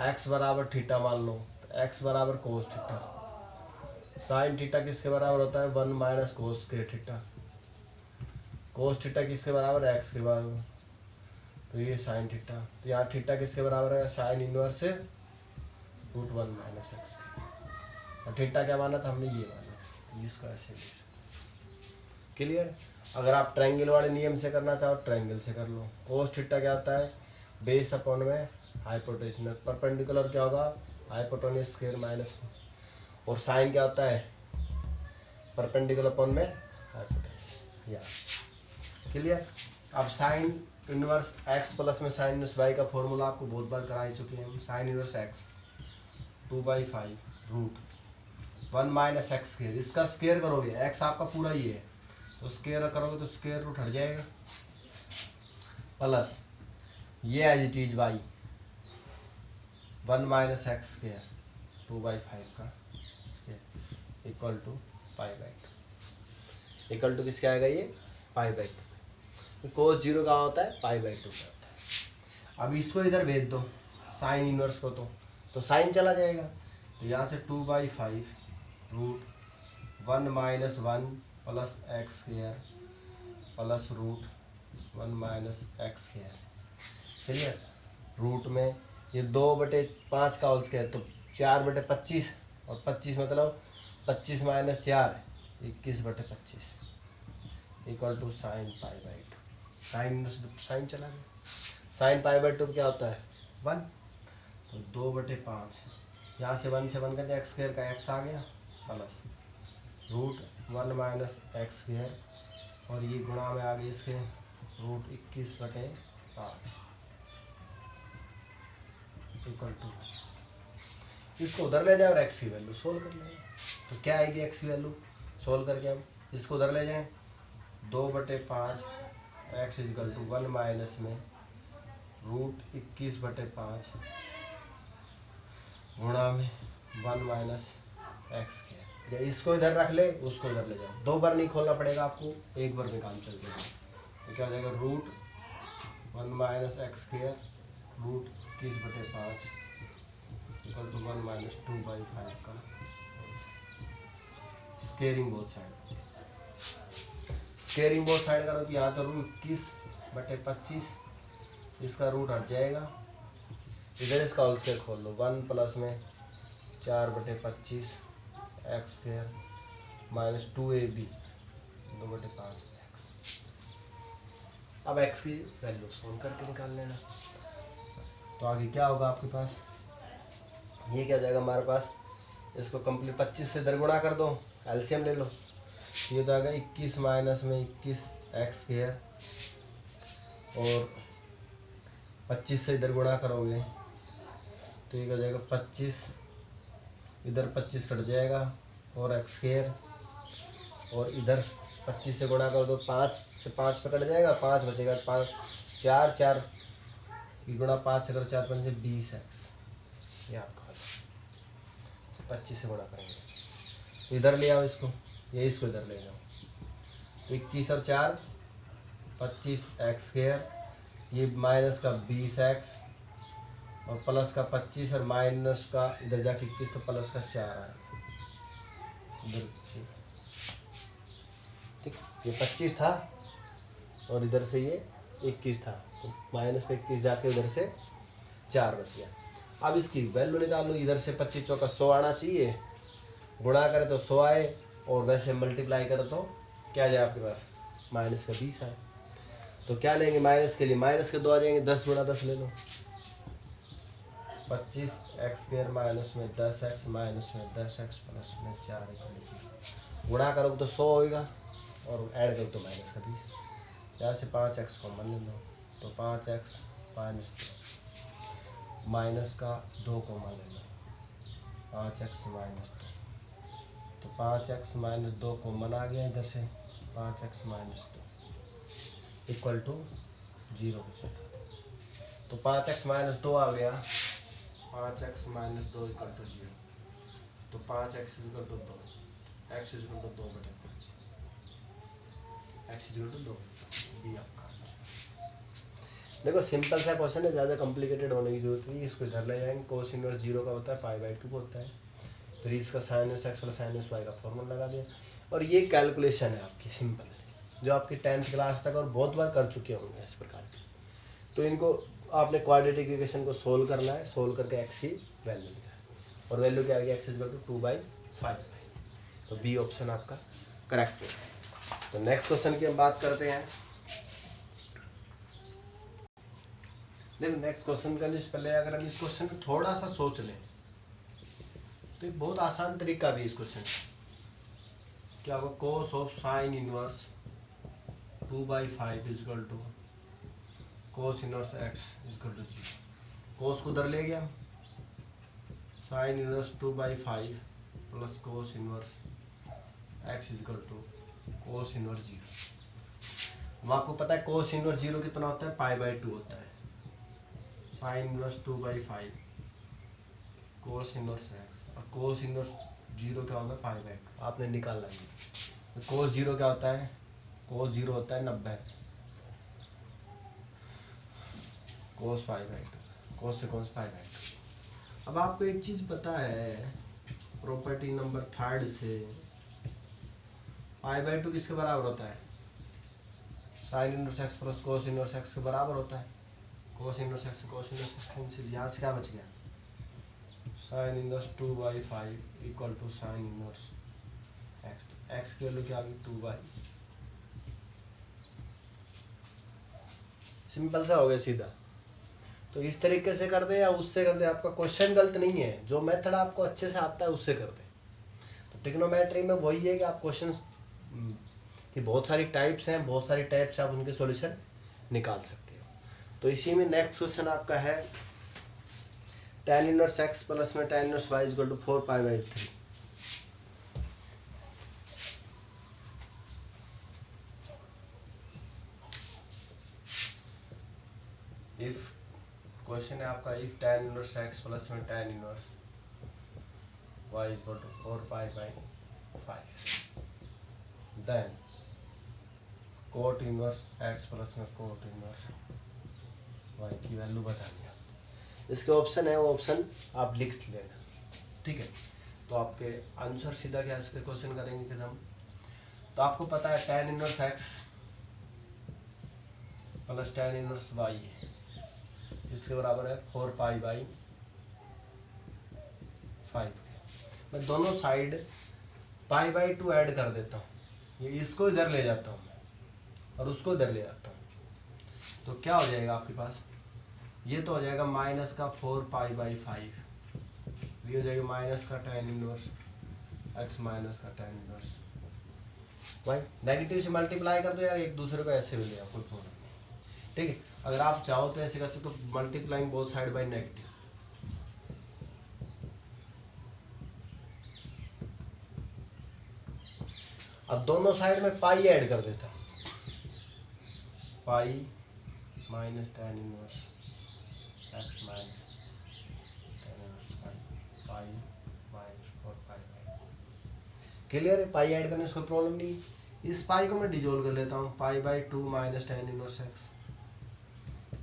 x बराबर थीटा मान लो, तो x बराबर कोस थीटा, साइन थीटा किसके बराबर होता है? 1 - कोस के थीटा, कोस थीटा किसके बराबर? x के बराबर, तो ये साइन थीटा, तो यहाँ थीटा किसके बराबर है? साइन इनवर्स से √1 - x। और थीटा क्या माना था हमने? ये माना था, तो इसको ऐसे ले सकते। क्लियर? अगर आप ट्रायंगल वाले नियम से करना चाहो ट्रायंगल से कर लो। कोस थीटा क्या होता है? बेस अपॉन में हाइपोटेन्यूज, परपेंडिकुलर क्या होगा? हाइपोटेन्यूज स्क्वायर माइनस, और साइन क्या होता है? परपेंडिकुलर अपॉन में हाइपोटेन्यूज। या क्लियर? अब साइन इनवर्स x प्लस में साइन इनवर्स y का फॉर्मूला आपको बहुत बार करा ही चुके हैं हम। Sign inverse x 2/5 √1 - x square, इसका स्क्वायर करोगे, x आपका पूरा ही है तो स्क्वायर करोगे तो स्क्वायर रूट हट जाएगा, प्लस ये है ये चीज y 1 - x स्क्वायर 2/5 का इक्वल टू π/2। इक्वल टू किसके आएगा? ये π/2। कोस 0 कहाँ होता है? π/2 का होता है। अब इसको इधर भेज दो साइन इनवर्स को, तो साइन चला जाएगा, तो यहाँ से 2/5 √1 - 1 plus x square plus √1 - x square. Clear? Root में ये 2/5 का होल स्क्वायर, तो 4/25, और 25 मतलब 25 - 4 21/25 equal to sine π/2। Sine sine चला गया, साइन π/2 क्या होता है? 1, तो 2/5, यहाँ से 1 से 1 करके एक्स स्क्वायर का x आ गया, प्लस √1 - x स्क्वायर, और ये गुणा में आ गए इसके √21/5 इक्वल टू, इसको उधर ले जाए और x की वैल्यू सोल्व कर लेंगे। तो क्या आएगी x की वैल्यू सोल्व करके? हम इसको उधर ले जाएं, 2/5 x इक्वल टू 1 माइनस में √21/5 गुणा में 1 - x के। इसको इधर रख ले, उसको इधर ले जाओ, 2 बार नहीं खोलना पड़ेगा आपको, एक बार में काम चल जाएगा। तो क्या हो जाएगा? √1 - x स्क्वायर √21/5 इक्वल टू 1 - 2/5 का squaring both side. Squaring both side करो तो यहाँ तो √21/25, इसका रूट हट जाएगा, इधर इसका होल स्क्वायर खोल लो, 1 प्लस में 4/25 x square minus 2ab 2/5 x. अब एक्स की वैल्यू सोल्व करके निकाल लेना। तो आगे क्या होगा आपके पास? ये क्या हो जाएगा हमारे पास? इसको कंप्लीट 25 से इधर गुणा कर दो, एलसीएम ले लो, ये तो आएगा 21 माइनस में 21 एक्स स्क्वायर, और 25 से इधर गुणा करोगे तो ये हो जाएगा 25, इधर 25 कट जाएगा, और एक्स स्क्वायर, और इधर 25 से गुणा करो तो 5 से 5 पे कट जाएगा, 5 बचेगा, 5 4 4 की गुणा 5 से करो, 4 5 20x, ये आपका हो जाएगा। 25 से गुणा करेंगे तो इधर ले आओ इसको, ये इसको इधर ले जाओ, तो 21 और 4 25x², ये माइनस का 20x और प्लस का 25 और माइनस का इधर जाके 21 तो प्लस का 4 आया इधर, ठीक। ये 25 था और इधर से ये 21 था, तो माइनस का 21 जाके उधर से 4 बच गया। अब इसकी वैल्यू निकालो, इधर से 25 चौका 100 आना चाहिए, गुणा करें तो 100 आए और वैसे मल्टीप्लाई करो तो क्या जाए आपके पास, माइनस का 20 आए। तो क्या लेंगे माइनस के लिए, माइनस के 2 आ जाएंगे, 10 गुणा 10 ले लो, 25x² माइनस में 10x माइनस में 10x प्लस में 4 गुणा करोगे तो 100 होएगा और ऐड करो तो माइनस का 20। यहाँ से 5x कॉमन ले लो तो 5x माइनस का 2 कॉमन ले लो, 5x माइनस 2, तो 5x माइनस 2 कॉमन आ गया इधर से, 5x माइनस 2 इक्वल टू 0 बचेगा। तो 5x माइनस 2 आ गया, 5x माइनस 2 इक्वल टू 0, तो 5x equal to 2, x equal to 2/5, x equal to 2, B आपका। देखो सिंपल सा क्वेश्चन है, ज़्यादा कॉम्प्लिकेटेड होने की जरूरत नहीं है। इसको इधर ले जाएंगे, कोस इनवर्स 0 का होता है π/2 होता है, फिर इसका sin x plus sin y का फॉर्मूला लगा दिया। और ये कैलकुलेशन है आपकी सिंपल, जो आपकी 10th क्लास तक और बहुत बार कर चुके होंगे इस प्रकार के। तो इनको आपने क्वाड्रेटिक इक्वेशन को सोल्व करना है, सोल्व करके x की वैल्यू लिखा है और वैल्यू क्या आ गई, x इक्वल टू 2/5, तो बी ऑप्शन आपका करेक्ट है। तो नेक्स्ट क्वेश्चन की हम बात करते हैं। देखो नेक्स्ट क्वेश्चन करने से पहले अगर हम इस क्वेश्चन को थोड़ा सा सोच लें तो एक बहुत आसान तरीका भी इस क्वेश्चन क्या होगा, cos of sine inverse 2/5 equal to cos inverse x equal to 0। Cos को उधर ले गया, sine inverse 2/5 plus cos inverse x equal to cos inverse 0। अब आपको पता है कोस इनवर्स 0 कितना होता है, π/2 होता है। Sine inverse 2/5 cos inverse x और कोस इनवर्स 0 क्या होगा, π/2 आपने निकालना है। तो कोस 0 क्या होता है, कोस 0 होता है 90, कोस π/2, कोस से कोस π/2। अब आपको एक चीज़ पता है प्रॉपर्टी नंबर 3 से, π/2 किसके बराबर होता है, sine inverse x plus cos inverse x के बराबर होता है। Cos inverse x cos inverse x cancel, यहाँ से क्या बच गया, sine inverse 2/5 equal to sine inverse x, x की वैल्यू क्या आ गई 2/, सिंपल सा हो गया सीधा। तो इस तरीके से कर दे या उससे कर दे, आपका क्वेश्चन गलत नहीं है, जो मेथड आपको अच्छे से आता है उससे कर दे। तो ट्रिग्नोमेट्री में वही है कि आप क्वेश्चंस की बहुत सारी टाइप्स हैं, बहुत सारी टाइप्स से आप उनके सॉल्यूशन निकाल सकते हो। तो इसी में नेक्स्ट क्वेश्चन आपका है tan इनवर्स x प्लस में tan inverse y equal to 4π/3। If question है आपका, if tan inverse x plus में tan inverse y equal to 4π/5 then cot inverse x plus में कोट इनवर्स y की value बतानी है। इसके ऑप्शन है, वो ऑप्शन आप लिख लेना, ठीक है। तो आपके आंसर सीधा क्या इसके क्वेश्चन करेंगे कि हम, तो आपको पता है tan inverse x plus tan inverse y इसके बराबर है 4π/5 के। मैं दोनों साइड π/2 ऐड कर देता हूँ, ये इसको इधर ले जाता हूँ और उसको इधर ले जाता हूँ, तो क्या हो जाएगा आपके पास, ये तो हो जाएगा माइनस का 4π/5, ये हो जाएगा माइनस का tan इनवर्स x माइनस का tan इनवर्स y। नेगेटिव से मल्टीप्लाई कर दो यार, एक दूसरे को ऐसे भी ले आओ, कोई प्रॉब्लम नहीं, ठीक है। अगर आप चाहो तो ऐसे कर सकते हो, multiplying both side by negative. अब दोनों साइड में पाई ऐड कर देता हूँ, pi minus tan inverse x minus tan inverse pi minus 4 पाई। क्लियर है? पाई ऐड करने से कोई प्रॉब्लम नहीं। इस पाई को मैं डिजोल्व कर लेता हूँ, पाई by 2 minus tan inverse x,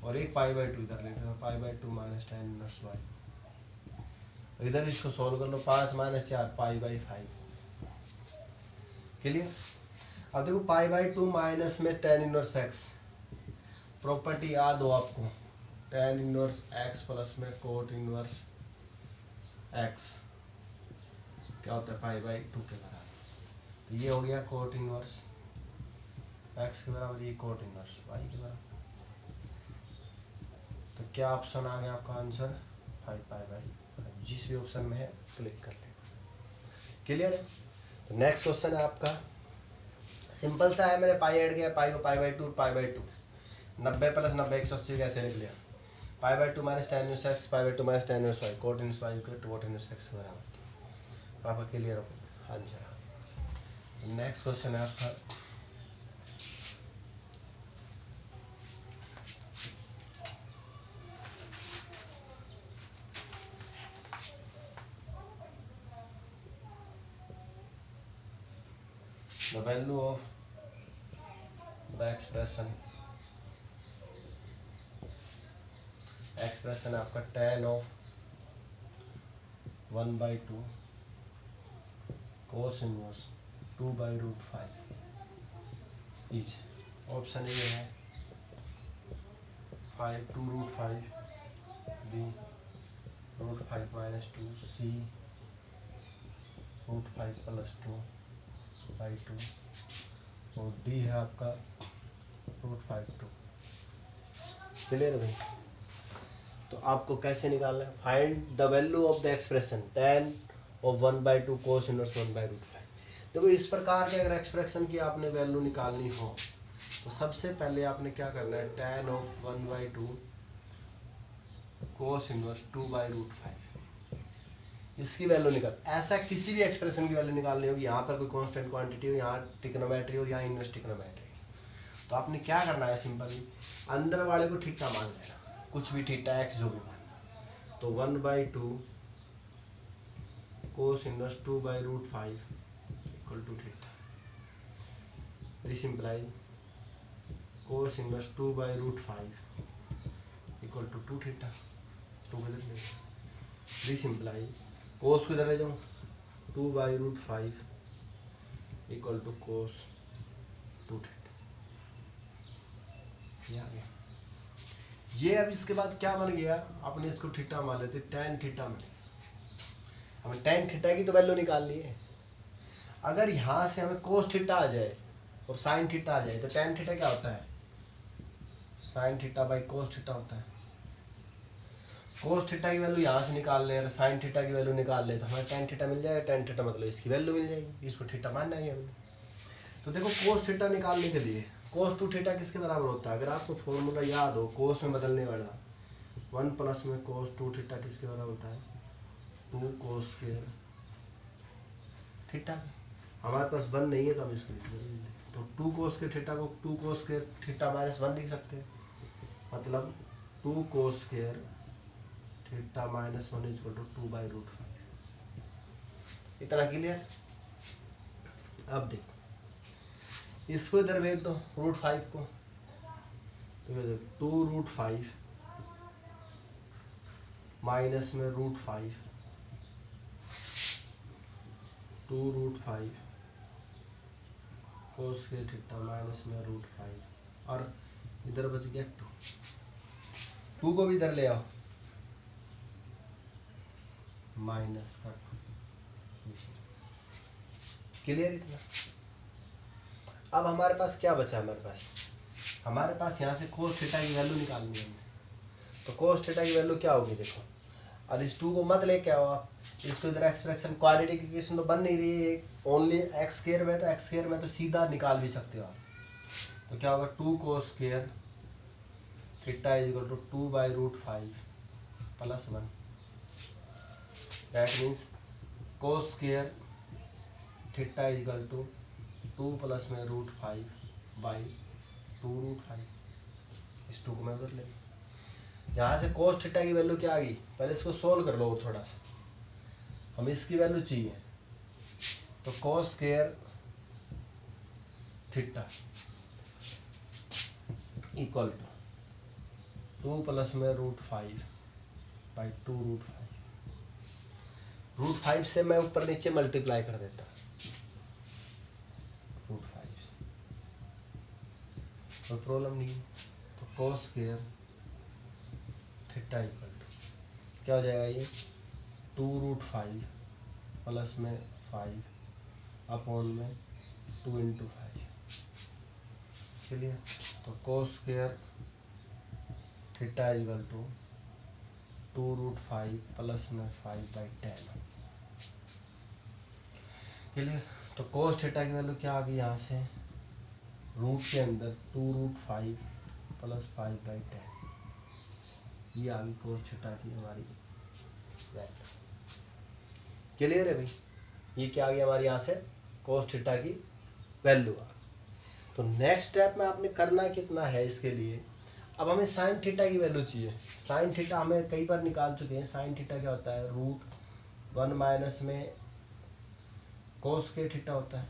और एक पाई बाई 2 इधर लेते हैं, पाई by 2 minus tan inverse y। इधर इसको सोल्व कर लो, 5 माइनस 4 पाई बाई 5। क्लियर? अब देखो पाई बाई 2 माइनस में tan इनवर्स x, प्रॉपर्टी याद हो आपको, tan इनवर्स x प्लस में कोट इनवर्स x क्या होता है, पाई बाई 2 के बराबर। तो ये हो गया कोट इनवर्स x के बराबर, ये कोट इनवर्स y के बराबर। तो क्या ऑप्शन आ गया आपका आंसर, 5 पाई बाई 5। जिस भी ऑप्शन में है क्लिक कर ले। क्लियर है? तो नेक्स्ट क्वेश्चन है आपका, सिंपल सा है, मैंने पाई ऐड किया, पाई को पाई बाई 2 पाई बाई 2, 90 प्लस 90 180 कैसे लिख लिया, पाई by 2 minus tan inverse x, pi by 2 minus tan inverse y, coat inverse y को कोट इनवर्स x के बराबर। आपका क्लियर हो आंसर। नेक्स्ट क्वेश्चन है आपका, the value of the expression आपका tan of 1/2 cos inverse 2/√5 is. Option A है 5 2√5, B √5 minus 2, सी √5 plus 2/2, और डी है आपका √5 2। क्लियर है भाई? तो आपको कैसे निकालना है, find the value of the expression tan of 1/2 cos inverse 1/√5। देखो इस प्रकार के अगर एक्सप्रेशन की आपने वैल्यू निकालनी हो तो सबसे पहले आपने क्या करना है, tan ऑफ 1/2 cos इनवर्स 2/√5 इसकी वैल्यू निकाल। ऐसा किसी भी एक्सप्रेशन की वैल्यू निकालनी होगी, यहाँ पर कोई कांस्टेंट क्वांटिटी हो, यहाँ ट्रिग्नोमेट्री हो, यहाँ इनवर्स ट्रिग्नोमेट्री, तो आपने क्या करना है, सिंपली अंदर वाले को थीटा मान लेना, कुछ भी थीटा एक्स जो भी मानना। तो 1/2 cos inverse 2/√5 equal to theta. This imply cos inverse 2/√5 equal to 2 theta. 2 किधर ले, दिस इम्प्लाई cos को इधर ले जाओ, 2/√5 इक्वल टू cos 2 थीटा। ये आ गया। ये अब इसके बाद क्या बन गया, आपने इसको थीटा मान लेते, tan थीटा में हमें tan थीटा की तो वैल्यू निकालनी है। अगर यहाँ से हमें cos थीटा आ जाए और sin थीटा आ जाए तो tan थीटा क्या होता है, sin theta by cos theta होता है। cos थीटा की वैल्यू यहाँ से निकाल लें और sin थीटा की वैल्यू निकाल लें तो हमें tan थीटा मिल जाएगा। tan थीटा मतलब इसकी वैल्यू मिल जाएगी, इसको थीटा मानना है हमने। तो देखो cos थीटा निकालने के लिए cos 2 थीटा किसके बराबर होता है, अगर आपको फॉर्मूला याद हो, cos में बदलने वाला 1 प्लस में cos 2 थीटा किसके बराबर होता है, 2 cos स्क्वायर थीटा। हमारे पास 1 नहीं है तो हम इसको लिख देंगे, तो 2 cos के थीटा को 2 cos स्क्वायर थीटा माइनस 1 लिख सकते हैं, मतलब 2 cos square theta minus 1 equal to 2/√5। इतना क्लियर? अब देखो इसको इधर भेज दो √5 को, तो 2√5 माइनस में √5, 2√5 cos के थीटा माइनस में √5, और इधर बच गया 2 को भी इधर ले आओ, माइनस कर। क्लियर? इतना। अब हमारे पास क्या बचा, हमारे पास यहाँ से cos थीटा की वैल्यू निकालनी है हमें। तो cos थीटा की वैल्यू क्या होगी, देखो अब इस 2 को मत लेके आओ आप, इसको इधर एक्सप्रेशन क्वाड्रेटिक इक्वेशन तो बन नहीं रही है, ओनली x स्क्वायर में, तो x स्क्वायर में तो सीधा निकाल भी सकते हो आप। तो क्या होगा, 2 cos square theta is equal to 2/√5 plus 1, that means cos square theta is equal to 2 plus में √5 बाई 2√5। इस 2 को मैं उधर ले, यहाँ से cos थीटा की वैल्यू क्या आ गई, पहले इसको सोल्व कर लो थोड़ा सा, हम इसकी वैल्यू चाहिए। तो cos square theta equal to 2 plus में √5 बाई 2√5। √5 से मैं ऊपर नीचे मल्टीप्लाई कर देता हूँ, √5 कोई प्रॉब्लम नहीं है। तो cos square theta equal to क्या हो जाएगा, ये 2√5 प्लस में 5 अपॉन में 2 × 5। चलिए, तो cos square theta equal to 2√5 plus में 5/10। क्लियर। तो cos थीटा की वैल्यू क्या आ गई, यहाँ से रूट के अंदर 2√5 प्लस 5/10, ये आ गई cos थीटा की हमारी वैल्यू। क्लियर है भाई, ये क्या आ गया हमारे यहाँ से cos थीटा की वैल्यू आ। तो नेक्स्ट स्टेप में आपने करना कितना है इसके लिए, अब हमें sin थीटा की वैल्यू चाहिए। sin थीटा हमें कई बार निकाल चुके हैं। sin थीटा क्या होता है, √1 माइनस में cos के थीटा होता है,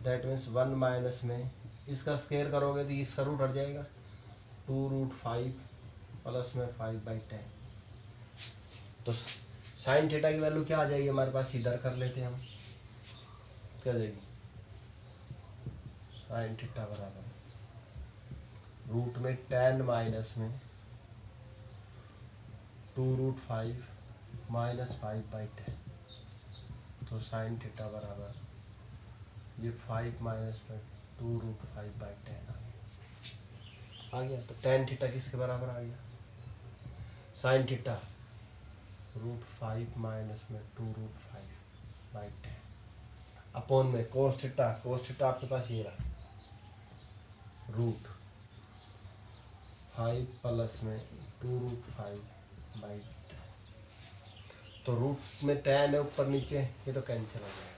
दैट मीन्स 1 माइनस में इसका स्क्वायर करोगे तो इसका रूट हट जाएगा, 2√5 प्लस में 5/10। तो sin थीटा की वैल्यू क्या आ जाएगी हमारे पास, इधर कर लेते हैं हम, क्या जाएगी, sin थीटा बराबर रूट में 10 माइनस में 2√5 माइनस 5/10। तो sin थीटा बराबर ये 5 माइनस में 2√5/10 आ गया। तो tan थीटा किसके बराबर आ गया, sin थीटा √5 माइनस में 2√5/10 अपॉन में cos थीटा आपके पास ये रहा, √5 प्लस में 2√5/10। तो रूट में tan है ऊपर नीचे, ये तो कैंसिल हो जाएगा।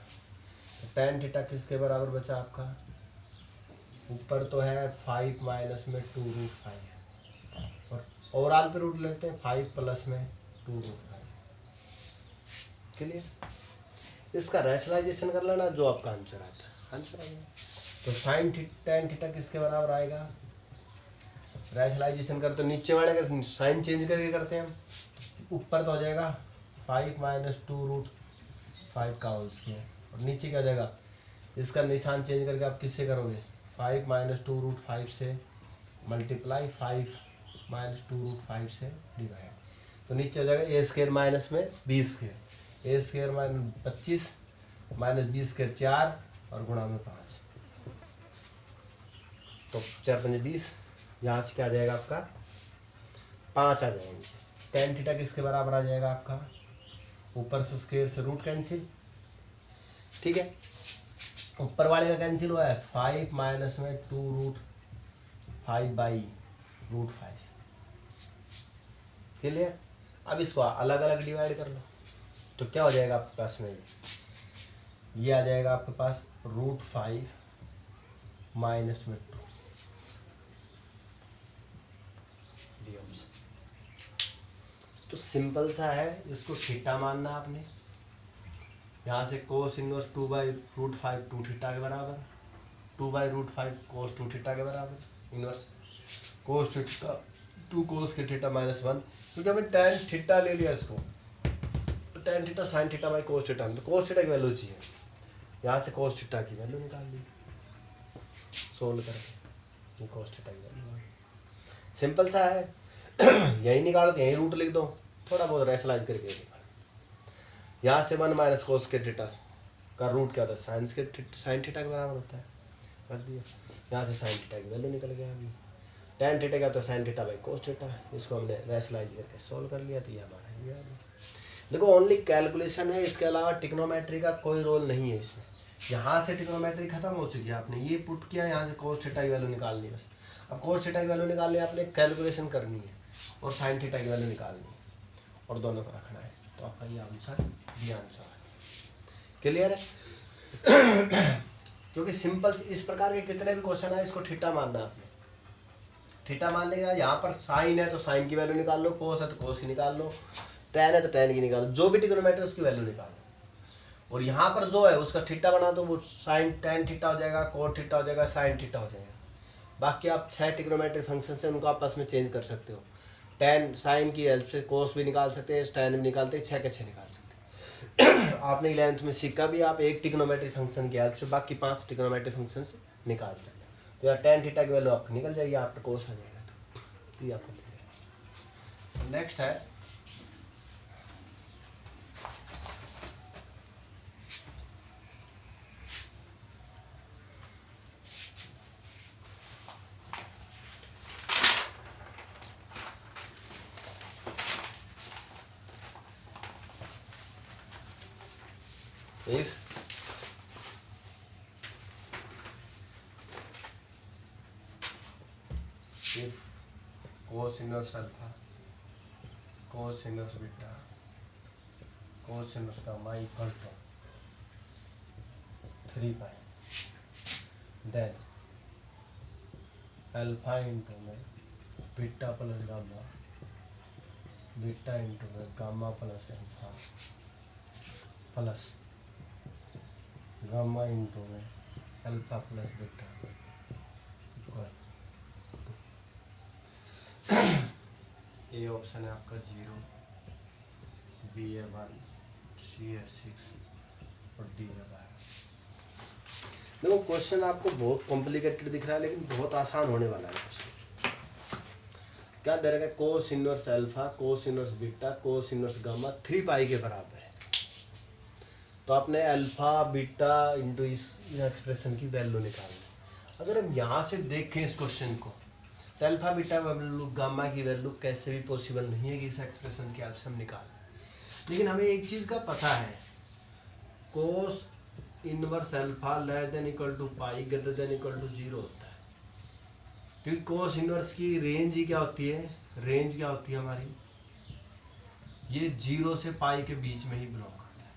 तो tan थीटा किसके बराबर बचा आपका, ऊपर तो है 5 माइनस में 2√5 और ओवरऑल पे रूट लेते हैं 5 प्लस में 2√5। क्लियर। इसका रैशनलाइजेशन कर लेना, जो आपका आंसर आता है आंसर आ गया। तो tan थीटा किसके बराबर आएगा, रैशनलाइजेशन करते तो नीचे वाले का साइन चेंज करके करते हैं हम, ऊपर तो हो जाएगा 5 माइनस 2√5 का होल स्क्वायर और नीचे क्या हो जाएगा, इसका निशान चेंज करके आप किससे करोगे, 5 माइनस 2√5 से मल्टीप्लाई 5 माइनस 2√5 से डिवाइड। तो नीचे हो जाएगा a² माइनस में b², a² minus 25 minus b² 4 और गुणा में 5। तो 4 × 5 = 20, यहाँ से क्या आ जाएगा आपका 5 आ जाएंगे। tan थीटा किसके बराबर आ जाएगा आपका, ऊपर से स्क्वायर से रूट कैंसिल, ठीक है, ऊपर वाले का कैंसिल हुआ है 5 माइनस में 2√5/√5। क्लियर। अब इसको अलग अलग डिवाइड कर लो, तो क्या हो जाएगा आपके पास में, ये आ जाएगा आपके पास √5 माइनस में 2। तो सिंपल सा है, इसको थीटा मानना आपने, यहाँ से cos इनवर्स 2/√5 2 थीटा के बराबर, 2/√5 cos 2 थीटा के बराबर, इनवर्स cos थीटा 2 cos के थीटा -1, क्योंकि हमने tan थीटा ले लिया इसको, तो tan theta sin theta by cos theta, तो cos थीटा की वैल्यू चाहिए, यहाँ से cos थीटा की वैल्यू निकाल दी सोल्व करके, cos थीटा की वैल्यू सिंपल सा है। यही निकालो तो यही रूट लिख दो, थोड़ा बहुत रैशनलाइज करके यहाँ से 1 माइनस कोस के थीटा का रूट क्या होता है, साइन थीटा के बराबर होता है, कर दिया। यहाँ से साइन थीटा की वैल्यू निकल गया। अभी tan थीटा क्या होता है, sine theta by cos theta, इसको हमने रैशनलाइज करके सोल्व कर लिया, तो ये हमारा ये। देखो ओनली कैलकुलेशन है, इसके अलावा टिग्नोमेट्री का कोई रोल नहीं है इसमें। यहाँ से टिग्नोमेट्री खत्म हो चुकी है, आपने ये पुट किया, यहाँ से कोस थीटा की वैल्यू निकालनी है बस। अब कोस थीटा की वैल्यू निकालनी है, आपने कैलकुलेशन करनी है और साइन थीटा की वैल्यू निकालनी है और दोनों को रखना है, तो आपका ये आंसर, ये आंसर है। क्लियर है। क्योंकि सिंपल इस प्रकार के कितने भी क्वेश्चन है इसको थीटा मानना है आपने। थीटा मान लेगा, यहाँ पर साइन है तो साइन की वैल्यू निकाल लो, कोस है तो कोस की निकाल लो, टेन है तो टेन की निकालो, जो भी ट्रिग्नोमेट्री उसकी वैल्यू निकालो। और यहाँ पर जो है उसका थीटा बना दो, वो साइन टेन थीटा हो जाएगा, कोट थीटा हो जाएगा, साइन थीटा हो जाएगा। बाकी आप 6 ट्रिग्नोमेट्री फंक्शन से उनको आपस में चेंज कर सकते हो। टेन साइन की हेल्प से कोस भी निकाल सकते हैं, टेन भी निकालते हैं, 6 के 6 निकाल सकते हैं। आपने 11th में सीखा भी, आप एक ट्रिग्नोमेट्री फंक्शन की हेल्प से बाकी 5 ट्रिग्नोमेट्री फंक्शन निकाल सकते हैं। तो यार टेन थीटा की वैल्यू आपको निकल जाएगी, आपका कोस आ जाएगा। तो ये आपको नेक्स्ट है if cos inverse alpha, cos inverse beta, cos inverse gamma equal to 3 pi, then alpha into में beta plus gamma, beta into में gamma plus alpha plus gamma into में alpha plus beta equal। A option है आपका 0, B है 1, सी है 6 और D है 12। देखो क्वेश्चन आपको बहुत कॉम्प्लिकेटेड दिख रहा है लेकिन बहुत आसान होने वाला है क्वेश्चन। क्या दे रखा है, cos inverse alpha, cos inverse beta, cos inverse gamma 3 पाई के बराबर है। तो आपने अल्फा बीटा इंटू इस एक्सप्रेशन की वैल्यू निकालनी। अगर हम यहाँ से देखें इस क्वेश्चन को तो अल्फा बीटा वैल्यू गामा की वैल्यू कैसे भी पॉसिबल नहीं है कि इस एक्सप्रेशन की हेल्प से हम निकालें। लेकिन हमें एक चीज़ का पता है, cos inverse alpha less than equal to pi greater than equal to 0 होता है। क्योंकि कोस इनवर्स की रेंज ही क्या होती है, रेंज क्या होती है हमारी, ये 0 से पाई के बीच में ही बिलोंग करता है।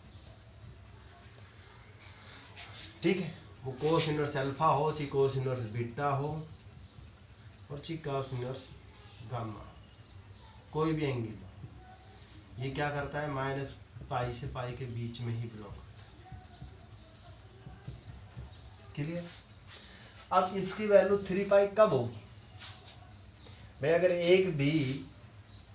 ठीक है, वो कोस इनवर्स अल्फा हो चाहे कोस इनवर्स बीटा हो और चाहे कोस इनवर्स गामा, कोई भी एंगल हो, ये क्या करता है, माइनस पाई से पाई के बीच में ही बिलोंग करता है। क्लियर। अब इसकी वैल्यू 3 पाई कब होगी भाई, अगर एक भी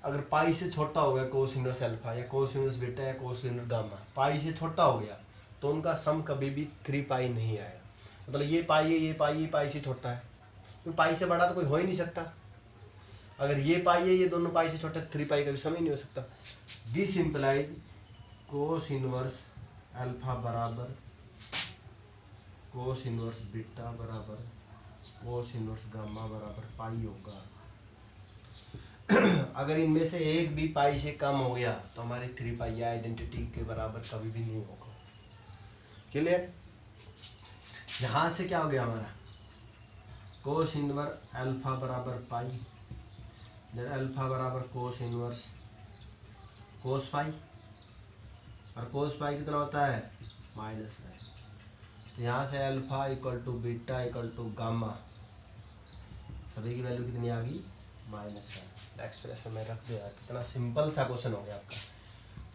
अगर पाई से छोटा हो गया कोस इनवर्स अल्फा या कोस इनवर्स बीटा या कोस इनवर्स गामा, पाई से छोटा हो गया तो उनका सम कभी भी 3 पाई नहीं आएगा। मतलब ये पाई है, ये पाई, ये पाई से छोटा है, तो पाई से बड़ा तो कोई हो ही नहीं सकता। अगर ये पाई है, ये दोनों पाई से छोटा, 3 पाई का भी सम ही नहीं हो सकता। This implies cos inverse alpha बराबर कोस इनवर्स बीटा बराबर कोस इनवर्स गामा बराबर पाई होगा। अगर इनमें से एक भी पाई से कम हो गया तो हमारी 3 पाई आइडेंटिटी के बराबर कभी भी नहीं होगा। क्लियर। यहाँ से क्या हो गया हमारा, कोस इनवर्स अल्फा बराबर पाई, जब अल्फा बराबर कोस इनवर्स कोस पाई, और कोस पाई कितना होता है, माइनस है। तो यहाँ से alpha equal to beta equal to gamma, सभी की वैल्यू कितनी आ गई, माइनस है। एक्सप्रेशन में रख दो यार, कितना सिंपल सा क्वेश्चन हो गया आपका।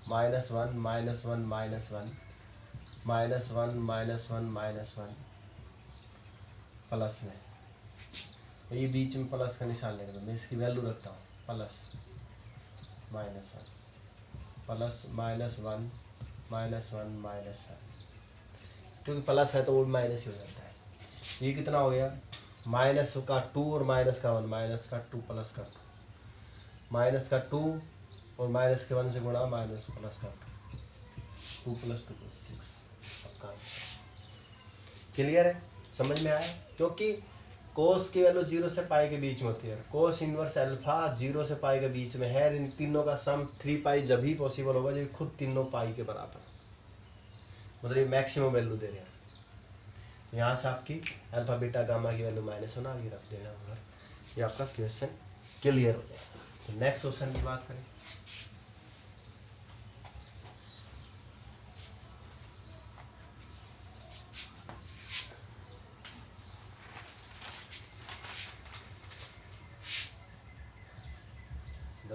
-1 -1 -1 -1 -1 -1 प्लस में, ये बीच में प्लस का निशान लेगा, मैं इसकी वैल्यू रखता हूँ प्लस -1 प्लस -1 -1 -1, क्योंकि प्लस है तो वो माइनस ही हो जाता है। ये कितना हो गया, माइनस का 2 और माइनस का 1, माइनस का 2 प्लस का 2, माइनस का 2 और माइनस के 1 से गुणा माइनस प्लस का 2 + 2 = 6 आपका। क्लियर है, समझ में आया। क्योंकि कोस की वैल्यू 0 से पाई के बीच में होती है, कोस इनवर्स अल्फा 0 से पाई के बीच में है। इन तीनों का सम 3 पाई जब ही पॉसिबल होगा जब खुद तीनों पाई के बराबर, मतलब ये मैक्सिमम वैल्यू दे रहे हैं। तो यहाँ से आपकी अल्फा बीटा गामा की वैल्यू माइनस होना, ये रख देना होगा, ये आपका क्वेश्चन क्लियर हो जाएगा। तो नेक्स्ट क्वेश्चन की बात करें।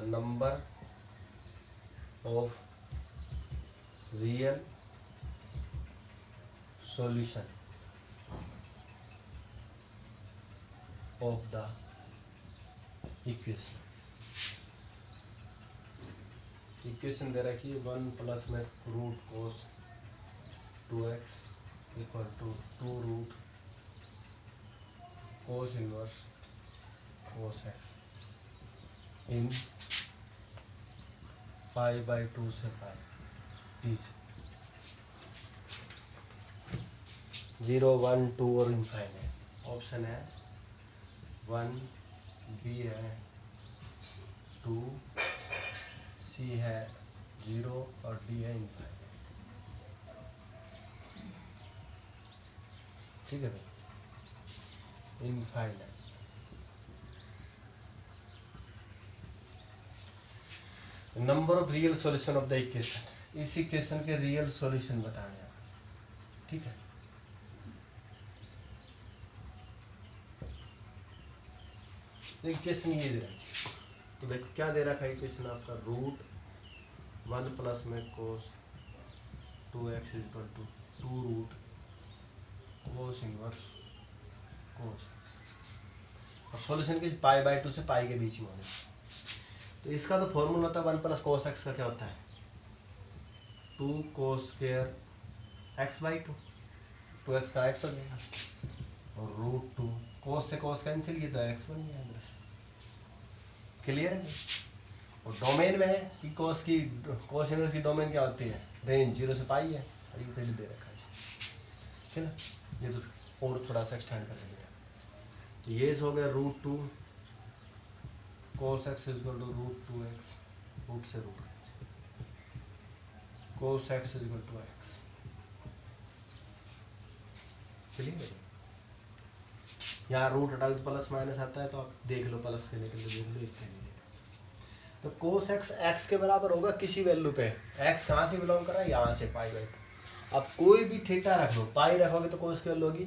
The number of real solution of the equation दे रखी है 1 प्लस में root cos 2x equal to 2 root cos inverse cos x in pi by 2 से पाई इज 0 1 2 और इनफाइनाइट। ऑप्शन है 1, बी है 2, सी है 0 और डी है इनफाइनाइट। ठीक है भाई, infinite. Number of real solution of the equation, इस इक्वेशन के रियल सॉल्यूशन बताने हैं। ठीक है, इक्वेशन ये दे रहा है, तो देखो क्या दे रखा है इक्वेशन आपका, रूट 1 प्लस में cos 2x equal to 2 root cos inverse cos x। और सॉल्यूशन के पाई बाई 2 से पाई के बीच में होने, तो इसका तो फॉर्मूला होता है 1 प्लस कोस एक्स का क्या होता है 2 cos square x by 2, 2x का x हो गया और रूट 2 कोस से कोस कैंसिल किया तो x बन गया अंदर से। क्लियर है? और डोमेन में है कि कोस इनवर्स की डोमेन क्या होती है, रेंज 0 से पाई है, और ये पहले दे रखा है। ठीक है ना, ये तो और थोड़ा सा एक्सटेंड कर देंगे। तो ये हो गया root 2 cos X equal to root 2x, root से root cos X equal to X. Clear? यहाँ रूट हटा तो प्लस माइनस आता है, तो आप देख लो प्लस के लेकर देख लो, इसके लिए तो कोस एक्स एक्स के बराबर होगा किसी वैल्यू पे। एक्स कहाँ से बिलोंग कर रहा है, यहाँ से पाई बाई 2। आप कोई भी थीटा रख लो, पाई रखोगे तो कोस की वैल्यू होगी,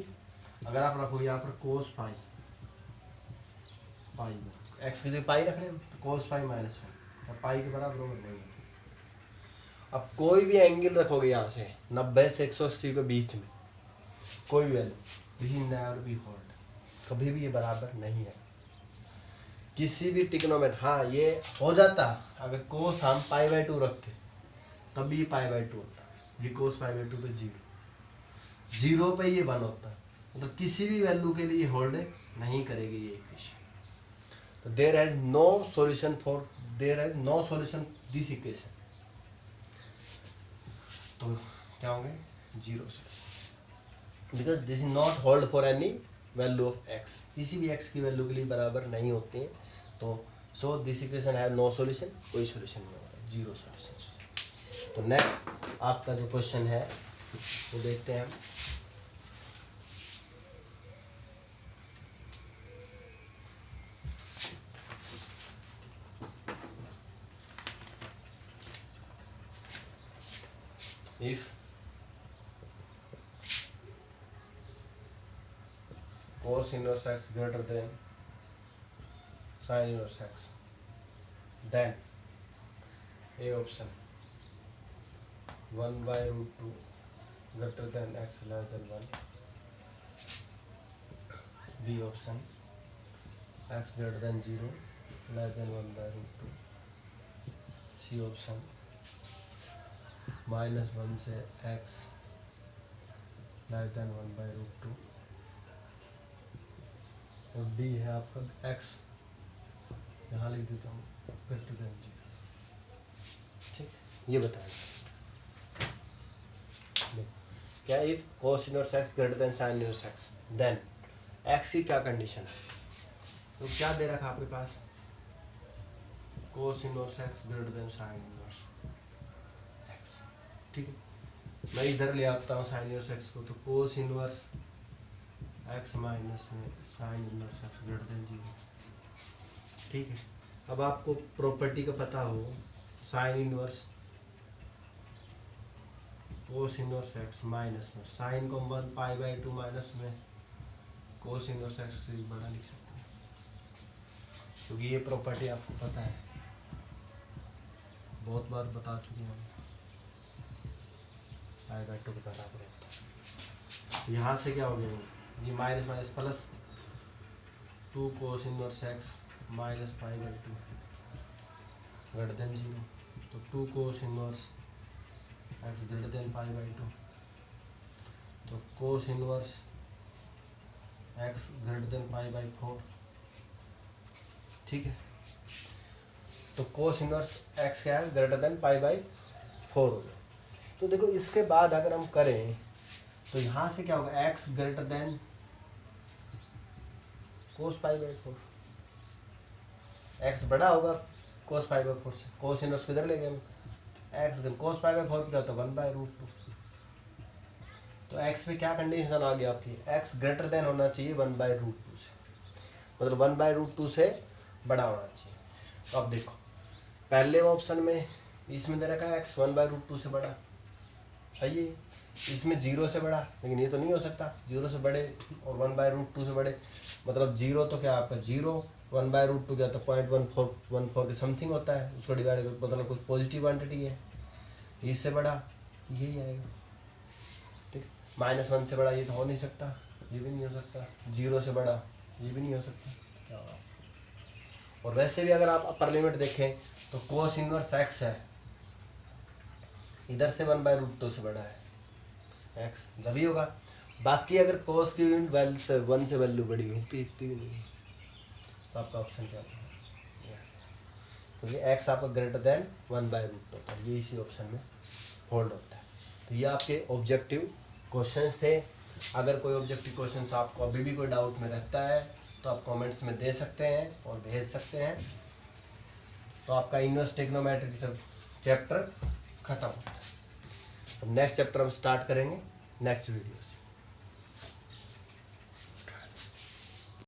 अगर आप रखोगे यहाँ पर कोस पाई, पाई एक्स की जगह पाई रख रहे हैं तो कोस पाई माइनस 1, तो पाई के बराबर होगा नहीं। अब कोई भी एंगल रखोगे यहाँ से 90 से 180 के बीच में, कोई भी value, this is never be hold, कभी भी ये बराबर नहीं है किसी भी ट्रिग्नोमेट्री। हाँ ये हो जाता अगर कोस हम पाई बाई 2 रखते तब भी ये पाई बाई 2 होता, ये कोस पाई बाई 2 पे 0 पे ये 1 होता, मतलब किसी भी वैल्यू के लिए होल्ड नहीं करेगी ये इक्वेशन। तो there has no solution for this equation, तो क्या होंगे 0 solution, because this is not hold for any value of x, किसी भी x की वैल्यू के लिए बराबर नहीं होते हैं। तो so this equation have no solution, कोई सॉल्यूशन नहीं होगा, 0 सॉल्यूशन। तो नेक्स्ट आपका जो क्वेश्चन है वो देखते हैं हम। If cos inverse x greater than sin inverse x, then A option 1 by root 2 greater than x less than 1, B option x greater than 0 less than 1 by root 2, C option -1 से x less than 1 by root 2, और D है आपका x, यहाँ लिख देता हूँ greater than 0। ठीक, ये बताएंगे क्या, if cos inverse x greater than sin inverse x, then x की क्या कंडीशन है। तो क्या दे रखा आपके पास, cos inverse x greater than sin inverse x। ठीक है, मैं इधर ले आता हूँ sin इनवर्स x को, तो cos इनवर्स x माइनस में sign inverse x greater than 0। ठीक है, अब आपको प्रॉपर्टी का पता हो, साइन इनवर्स कोस इनवर्स x माइनस में साइन को 1 पाई बाई 2 माइनस में कोस इनवर्स x से बड़ा लिख सकते हैं, क्योंकि ये प्रॉपर्टी आपको पता है। बहुत बार बता चुके हैं हम, पाई/2 के बराबर है। यहाँ से क्या हो गया, ये minus minus plus 2 cos inverse X minus पाई/2 ग्रेटर देन 0, तो 2 cos inverse X greater than पाई/2, तो cos inverse X greater than पाई/4। ठीक है, तो कोस इनवर्स एक्स क्या है, ग्रेटर देन पाई/4 हो गया। तो देखो इसके बाद अगर हम करें तो यहाँ से क्या होगा, एक्स ग्रेटर देन कोस पाई/4, एक्स बड़ा होगा कोस पाई/4 से, कोस इनवर्स किधर ले गए हम, एक्स कोस पाई/4 क्या होता है 1/√2। तो एक्स पे क्या कंडीशन आ गई आपकी, एक्स ग्रेटर देन होना चाहिए 1/√2 से, मतलब 1/√2 से बड़ा होना चाहिए। तो अब देखो पहले ऑप्शन में इसमें दे रखा है एक्स 1/√2 से बड़ा, सही है, इसमें 0 से बड़ा, लेकिन ये तो नहीं हो सकता 0 से बड़े और 1/√2 से बड़े, मतलब 0 तो क्या आपका 0, 1/√2 क्या तो 0.1414 के समथिंग होता है, उसको डिवाइड मतलब कुछ पॉजिटिव क्वांटिटी है, इससे बड़ा यही आएगा। ठीक, -1 से बड़ा ये तो हो नहीं सकता, ये भी नहीं हो सकता, 0 से बड़ा ये भी नहीं हो सकता, क्या होगा। और वैसे भी अगर आप अपर लिमिट देखें तो कोस इनवर्स एक्स है, इधर से 1/√2 से बड़ा है एक्स, जब ही होगा। बाकी अगर कोस की वैल्यू से 1 से वैल्यू बड़ी हुई तो इतनी भी नहीं है, तो आपका ऑप्शन क्या होगा, क्योंकि एक्स आपका ग्रेटर देन 1/√2 होता है, ये इसी ऑप्शन में होल्ड होता है। तो ये आपके ऑब्जेक्टिव क्वेश्चंस थे। अगर कोई ऑब्जेक्टिव क्वेश्चंस आपको अभी भी कोई डाउट में रहता है तो आप कमेंट्स में दे सकते हैं और भेज सकते हैं। तो आपका इनवर्स ट्रिग्नोमेट्री चैप्टर खत्म होता है। अब नेक्स्ट चैप्टर हम स्टार्ट करेंगे नेक्स्ट वीडियो से।